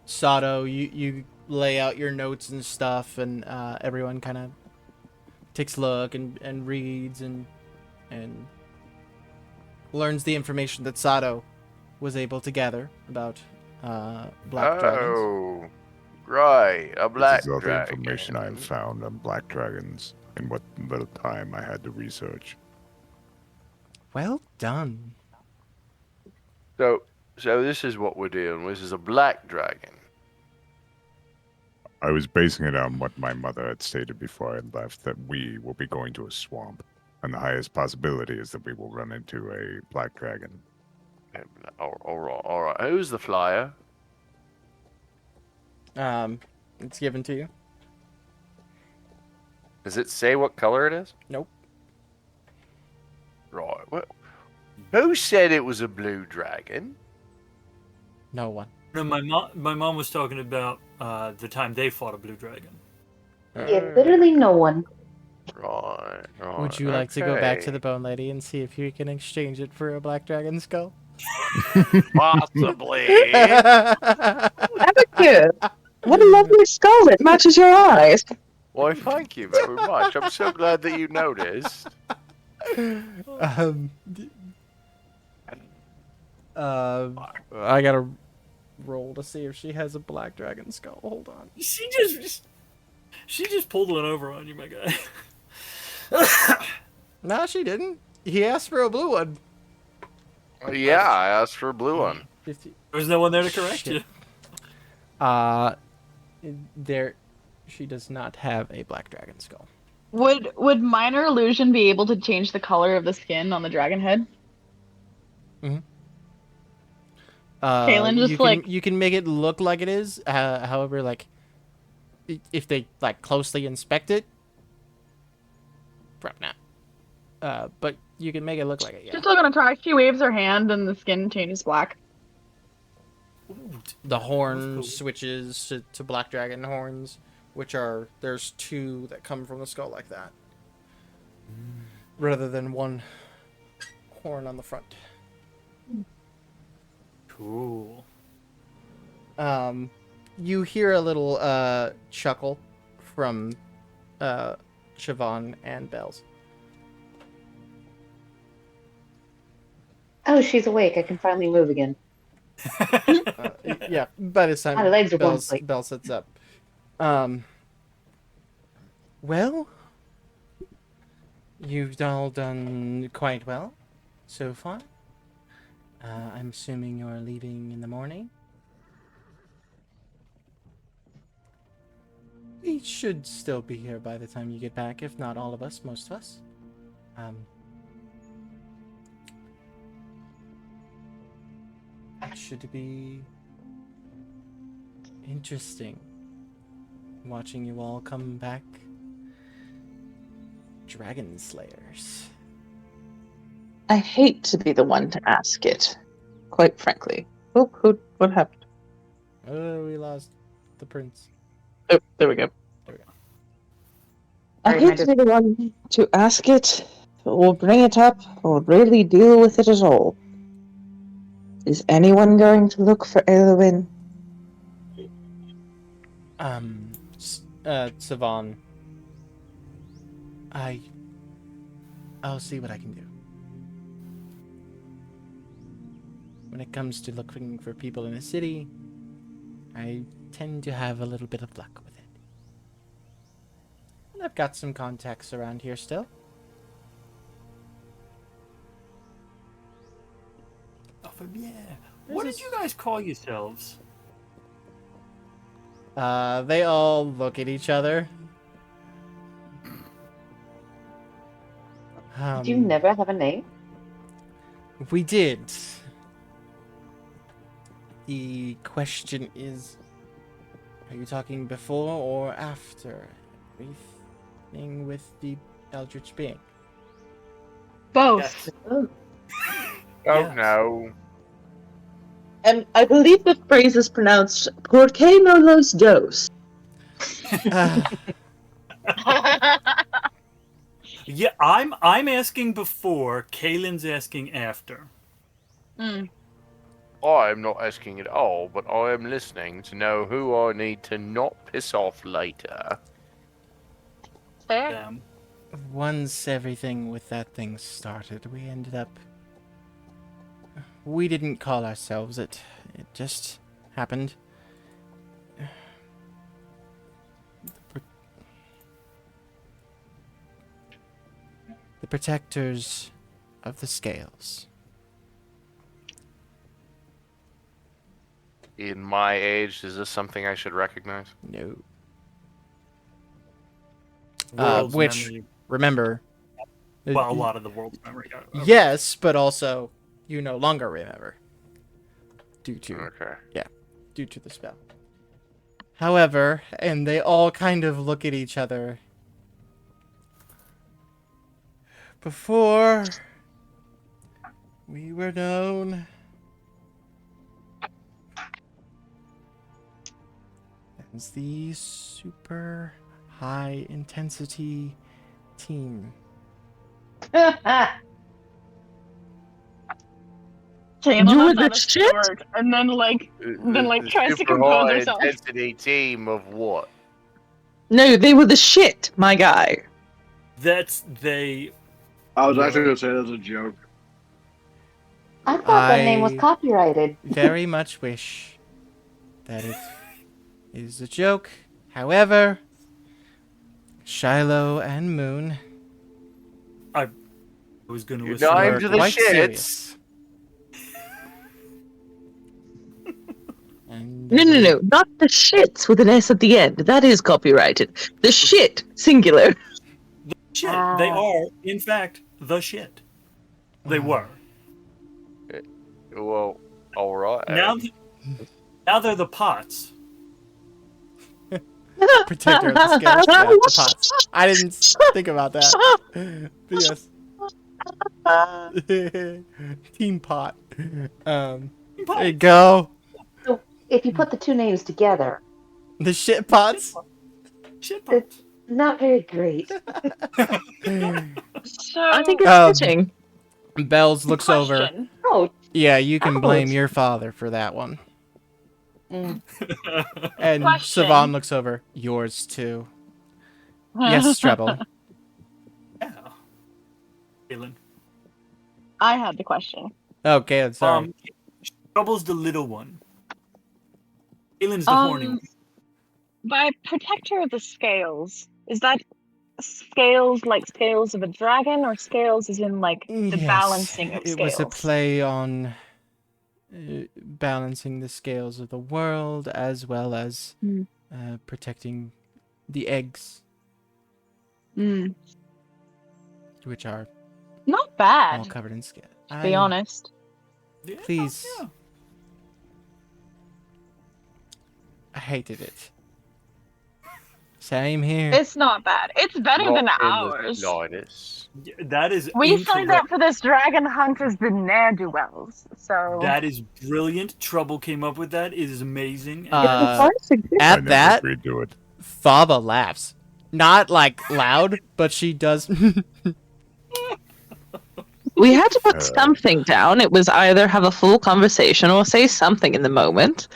Sato, you lay out your notes and stuff, and everyone kind of takes a look and reads and learns the information that Sato was able to gather about black dragons. Oh, right, a black This is all the dragon. information I have found on black dragons in what little time I had to research. Well done. So this is what we're dealing with. This is a black dragon. I was basing it on what my mother had stated before I left, that we will be going to a swamp, and the highest possibility is that we will run into a black dragon. All right. Who's the flyer? It's given to you. Does it say what color it is? Nope. Right. Well, who said it was a blue dragon? No one. No, my mom was talking about the time they fought a blue dragon. Yeah, literally no one. Right. Would you like to go back to okay. the Bone Lady and see if you can exchange it for a black dragon skull? Possibly. Abacus! What a lovely skull that matches your eyes. Why, thank you very much. I'm so glad that you noticed. I gotta roll to see if she has a black dragon skull. Hold on. She just pulled one over on you, my guy. No, she didn't. He asked for a blue one. Yeah, I asked for a blue one. 50. There's no one there to correct Shit. you. There, she does not have a black dragon skull. Would minor illusion be able to change the color of the skin on the dragon head? Kaylin just you can make it look like it is. However, like if they like closely inspect it, probably not. But you can make it look like it. Yeah. She's still gonna try. She waves her hand and the skin changes black. The horn That's cool. switches to black dragon horns, which are there's two that come from the skull like that, rather than one horn on the front. Cool. You hear a little chuckle from Siobhan and Bells. Oh, she's awake. I can finally move again. Yeah, by this time My legs are Bells, going Bell sits up. Well, you've all done quite well so far. I'm assuming you're leaving in the morning. We should still be here by the time you get back, if not all of us, most of us. It should be interesting watching you all come back dragon slayers. I hate to be the one to ask it, quite frankly. Oh, what happened? Oh, we lost the prince. Oh, there we go. There we go. I Sorry, hate to be the one to ask it, or bring it up, or really deal with it at all. Is anyone going to look for Elwyn? Savon. I'll see what I can do. When it comes to looking for people in a city, I tend to have a little bit of luck with it. And I've got some contacts around here still. Oh, yeah. What did you guys call yourselves? They all look at each other. Did you never have a name? We did. The question is, are you talking before or after everything with the Eldritch being? Both. Yes. Oh, Oh Yes. no. And I believe the phrase is pronounced "Por qué no los dos?" Yeah, I'm asking before. Kaylin's asking after. Mm. I'm not asking at all, but I am listening to know who I need to not piss off later. Fair. Them. Once everything with that thing started, we ended up... We didn't call ourselves it. It just happened. The protectors of the scales. In my age, is this something I should recognize? No. World's which memory. remember. Well, a lot of the world's memory. Yes, but also you no longer remember due to due to the spell. However, and they all kind of look at each other. Before we were known as the super high intensity team. Taylor You lets were the out a shit? snort and then The tries to super compose high herself. intensity team of what? No, they were the shit, my guy. They. I was actually going to say that as a joke. I thought that name was I copyrighted. very much wish that it is a joke. However, Shiloh and Moon I was going to You're assume. dying were to the quite shits. serious. And No, not the shits with an S at the end. That is copyrighted. The shit, singular. Shit. They are, in fact, the shit. They were. Well, all right. Now they're the pots. Protector of the scales. Yeah, the pots. I didn't think about that. But yes. Team pot. There you go. So if you put the two names together, The shit pots. Shit pots. not very great. So I think it's Um, fitting. Bells looks over. question. Oh, Yeah, you can blame Ouch. your father for that one. mm. And Question. Savon looks over. Yours too. Yes, Treble. Yeah. Kaylin. I had the question. Okay, I'm sorry. Trouble's the little one. Kaylin's the horny one. By protector of the scales, is that scales like scales of a dragon, or scales as in like the Yes, balancing of it scales? was a play on balancing the scales of the world as well as Mm. protecting the eggs, Mm. which are Not all bad, covered in scale. to be honest. Yeah, Please. yeah. I hated it. Same here. It's not bad. It's better than Not in the ours. slightest. That is We signed incorrect. up for this dragon hunt as the ne'er-do-wells, so That is brilliant. Trouble came up with that. It is amazing. Uh, I At never that, agreed to it. Faba laughs. Not like loud, but she does. We had to put something down. It was either have a full conversation or say something in the moment,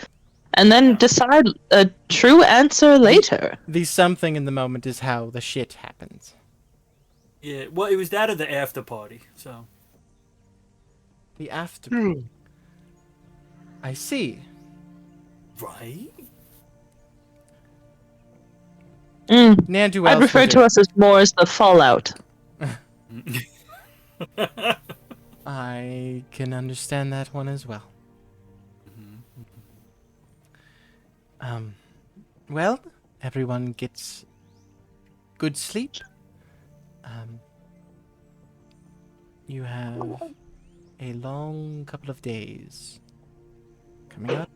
and then decide a true answer later. The something in the moment is how the shit happens. Yeah, well, it was that of the after party, so. The after. I see. Right? Nandu I'd refer to us as more as the fallout. I can understand that one as well. Well, everyone gets good sleep. You have a long couple of days coming up.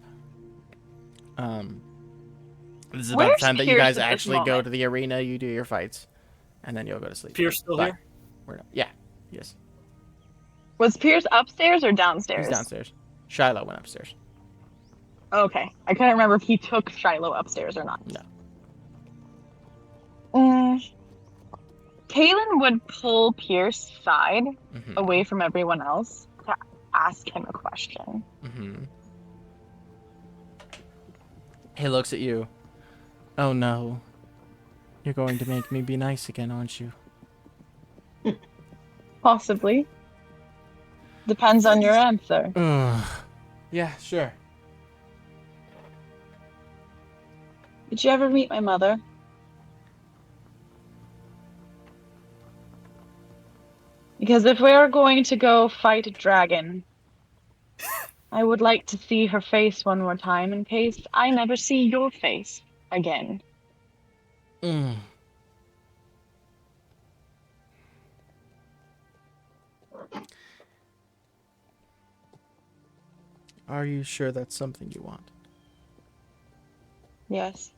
This is about Where's the time that you Pierce guys at this actually go moment? to the arena, you do your fights, and then you'll go to sleep. Pierce still Bye. here? We're not. Yeah. Yes. was Pierce upstairs or downstairs? He's downstairs. Shiloh went upstairs. Okay, I couldn't remember if he took Shiloh upstairs or not. No. Kaylin would pull Pierce side Mhm. away from everyone else to ask him a question. Mm-hmm. He looks at you. Oh no. You're going to make me be nice again, aren't you? Possibly. Depends on your answer. Yeah, sure. Did you ever meet my mother? Because if we're going to go fight a dragon, I would like to see her face one more time in case I never see your face again. Are you sure that's something you want? Yes.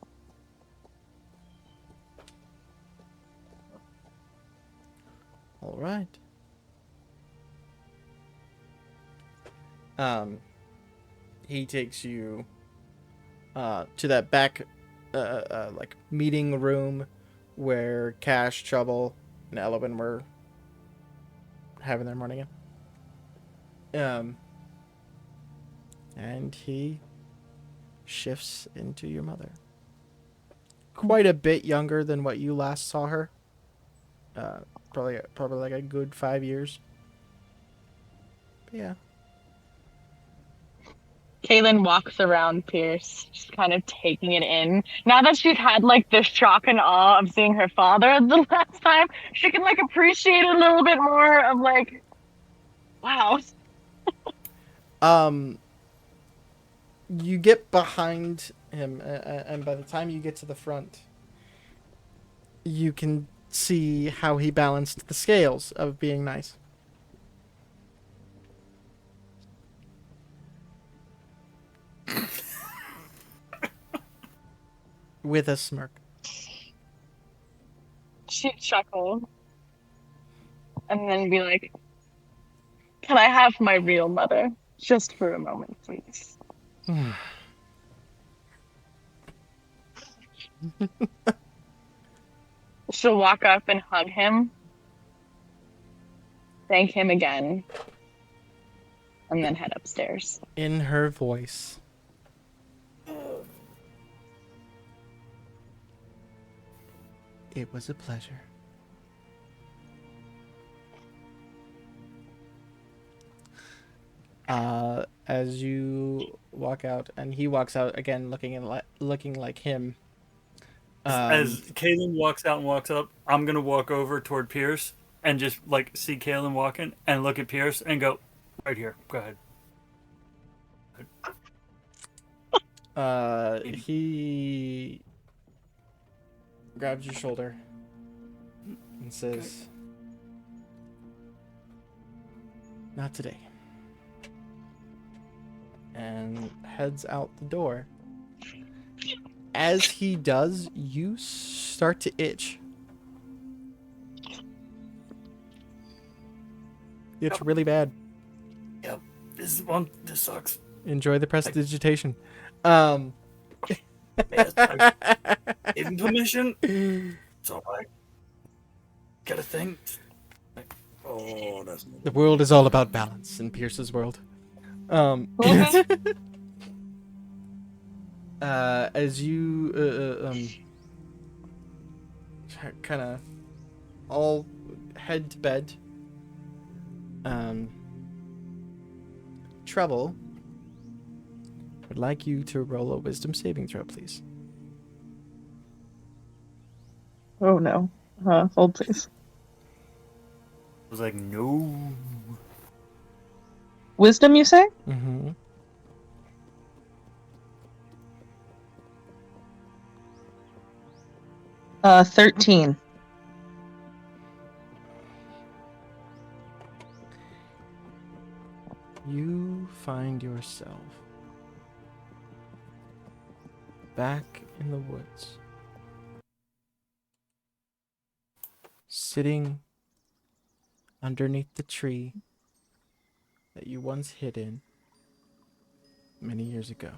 All right. He takes you to that back like meeting room where Cash, Trouble, and Elwin were having their morning in. And he shifts into your mother. Quite a bit younger than what you last saw her. Probably like a good 5 years. But yeah. Kaylin walks around Pierce, just kind of taking it in. Now that she's had like the shock and awe of seeing her father the last time, she can like appreciate it a little bit more of like, wow. You get behind him, and by the time you get to the front, you can see how he balanced the scales of being nice. With a smirk. She'd chuckle and then be like, can I have my real mother just for a moment, please? She'll walk up and hug him, thank him again, and then head upstairs. In her voice. It was a pleasure. As you walk out, and he walks out again, looking like him. As Kaylin walks out and walks up, I'm gonna walk over toward Pierce and just like see Kaylin walking and look at Pierce and go, right here. Go ahead. He grabs your shoulder and says, "Not today." And heads out the door. As he does, you start to itch. It's really bad. Yep. This sucks. Enjoy the prestidigitation. I gave him permission. So I got a thing. Oh, that's The world is all about balance in Pierce's world. As you kind of all head to bed, Trouble, would like you to roll a wisdom saving throw, please. Oh no. Hold please. I was like, no. Wisdom, you say? Mm-hmm. 13. You find yourself back in the woods, sitting underneath the tree that you once hid in many years ago.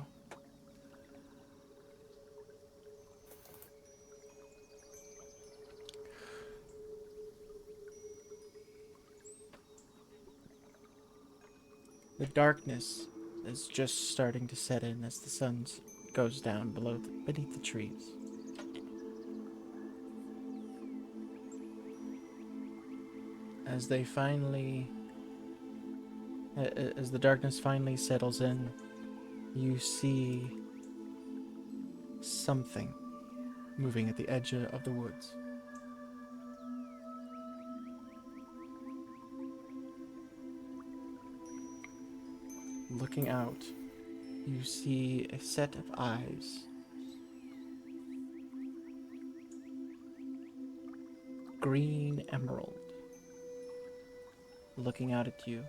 The darkness is just starting to set in as the sun goes down beneath the trees. As the darkness finally settles in, you see something moving at the edge of the woods. Looking out, you see a set of eyes. Green emerald. Looking out at you.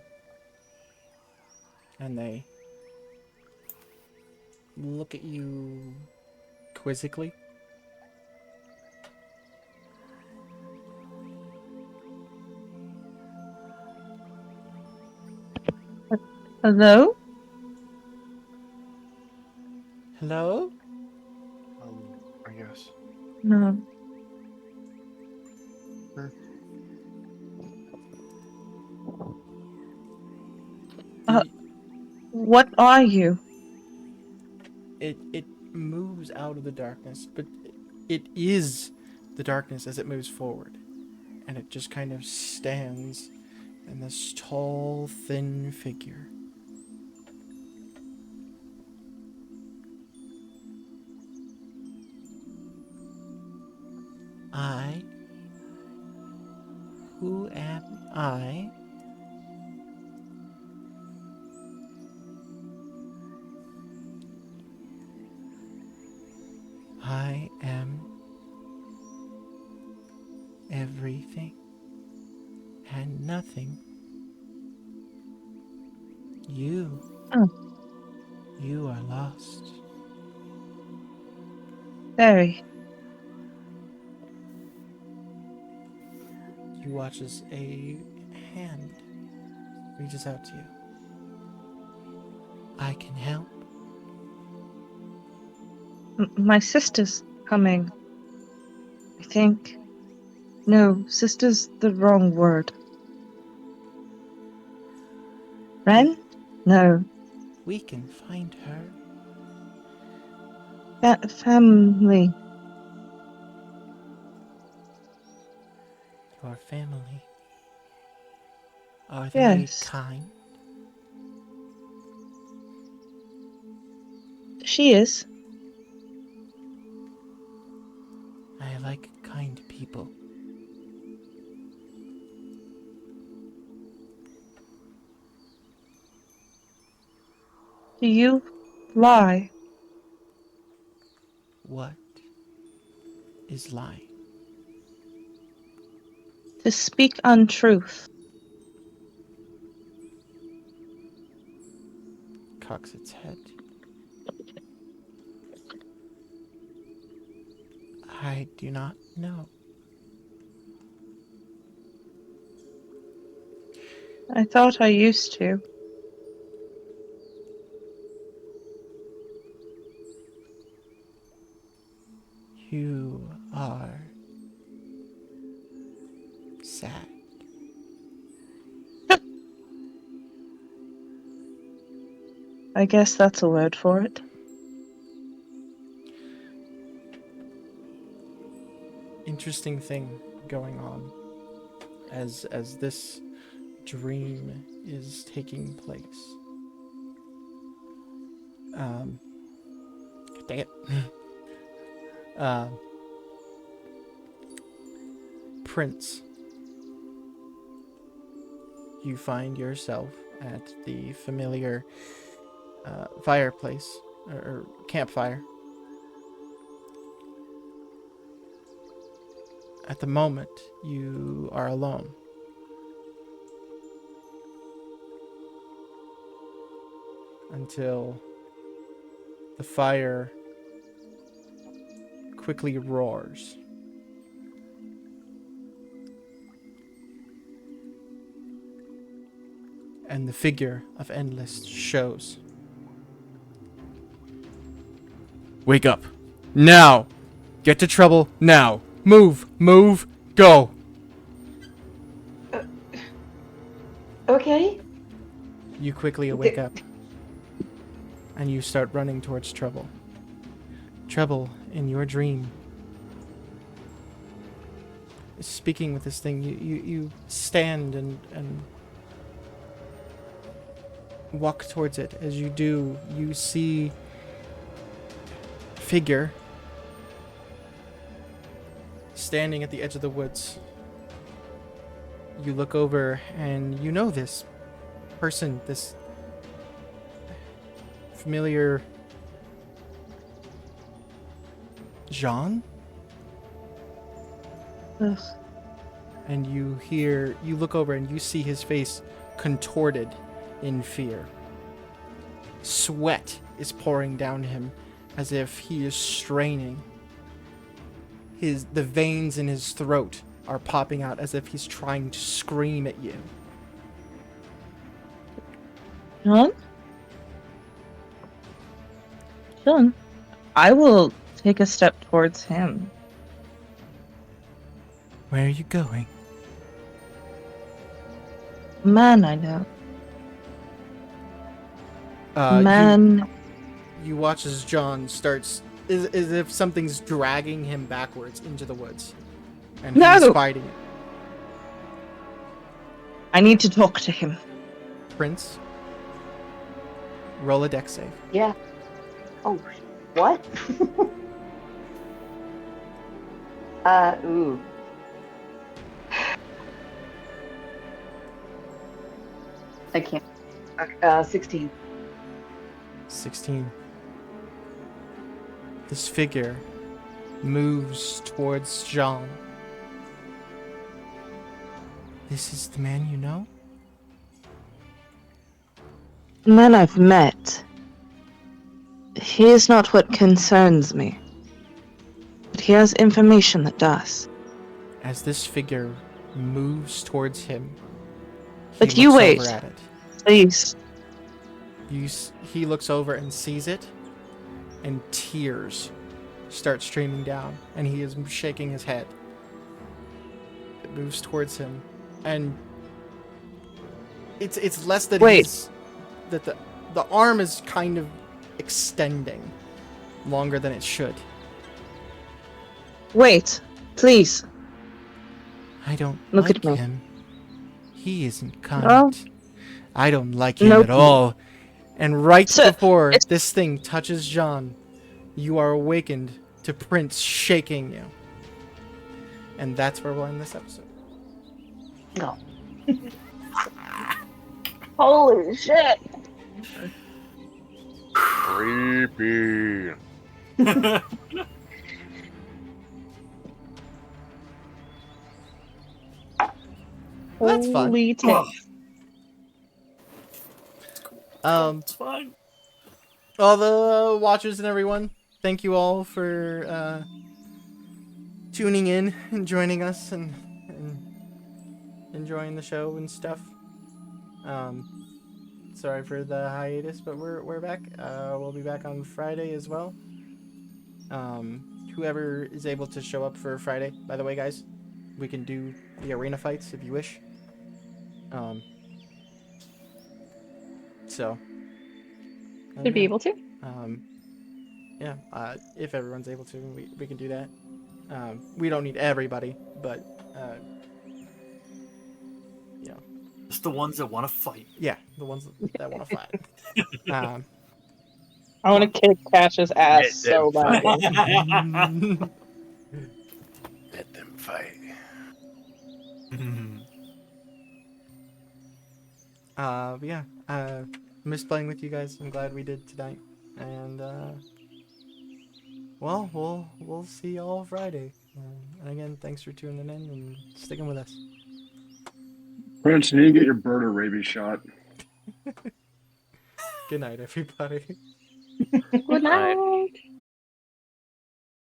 And they look at you quizzically. Hello? Hello? I guess. No. What are you? It moves out of the darkness, but it is the darkness as it moves forward. And it just kind of stands in this tall, thin figure. I? Who am I? I am everything and nothing. You. Oh. You are lost. Very. You watch as a hand reaches out to you. I can help. My sister's coming. I think. No, sister's the wrong word. Friend? No. We can find her. Family. Your family. Are they Yes. kind? She is. I like kind people. Do you lie? What is lying? To speak untruth. Cocks its head. I do not know. I thought I used to. You are sad. I guess that's a word for it. Interesting thing going on as this dream is taking place. Dang it. Prince, you find yourself at the familiar fireplace or campfire. At the moment, you are alone. Until the fire quickly roars. And the figure of Endless shows. Wake up. Now! Get to trouble now! Move! Move! Go! Okay. You quickly wake up. And you start running towards Trouble. Trouble, in your dream, speaking with this thing, you stand and walk towards it. As you do, you see a figure standing at the edge of the woods. You look over and you know this person, this familiar Jean? Ugh. And you look over and you see his face contorted in fear. Sweat is pouring down him as if he is straining. The veins in his throat are popping out as if he's trying to scream at you. John? John, I will take a step towards him. Where are you going? Man, I know. You- Man, You watch as John starts, as if something's dragging him backwards into the woods. And No! he's fighting it. I need to talk to him. Prince, roll a dex save. Yeah. Oh, what? Ooh. I can't. 16. 16. This figure moves towards John. This is the man you know? The man I've met. He is not what concerns me. But he has information that does. As this figure moves towards him, he But you looks wait. over at it. Please. He looks over and sees it, and tears start streaming down, and he is shaking his head. It moves towards him, and it's less that Wait. he's that the arm is kind of extending longer than it should. Wait. Please. I don't Look like at me. him. He isn't kind. Oh. I don't like him Nope. at all. And right Sir, before it's- this thing touches John, you are awakened to Prince shaking you. And that's where we'll end this episode. No. Holy shit! Creepy. That's fun. Holy tits. It's fine. All the watchers and everyone, thank you all for tuning in and joining us and enjoying the show and stuff. Sorry for the hiatus, but we're back. We'll be back on Friday as well. Whoever is able to show up for Friday, by the way, guys, we can do the arena fights if you wish. So. Should be able to. Yeah, if everyone's able to, we can do that. We don't need everybody, but you know, Just the ones that want to fight. yeah, the ones that want to fight. I want to kick Cash's ass so Let bad. Let them fight. But yeah, missed playing with you guys. I'm glad we did tonight, and well, we'll see y'all Friday. And again, thanks for tuning in and sticking with us. Prince, you need to get your bird a rabies shot. Good night, everybody. Good night.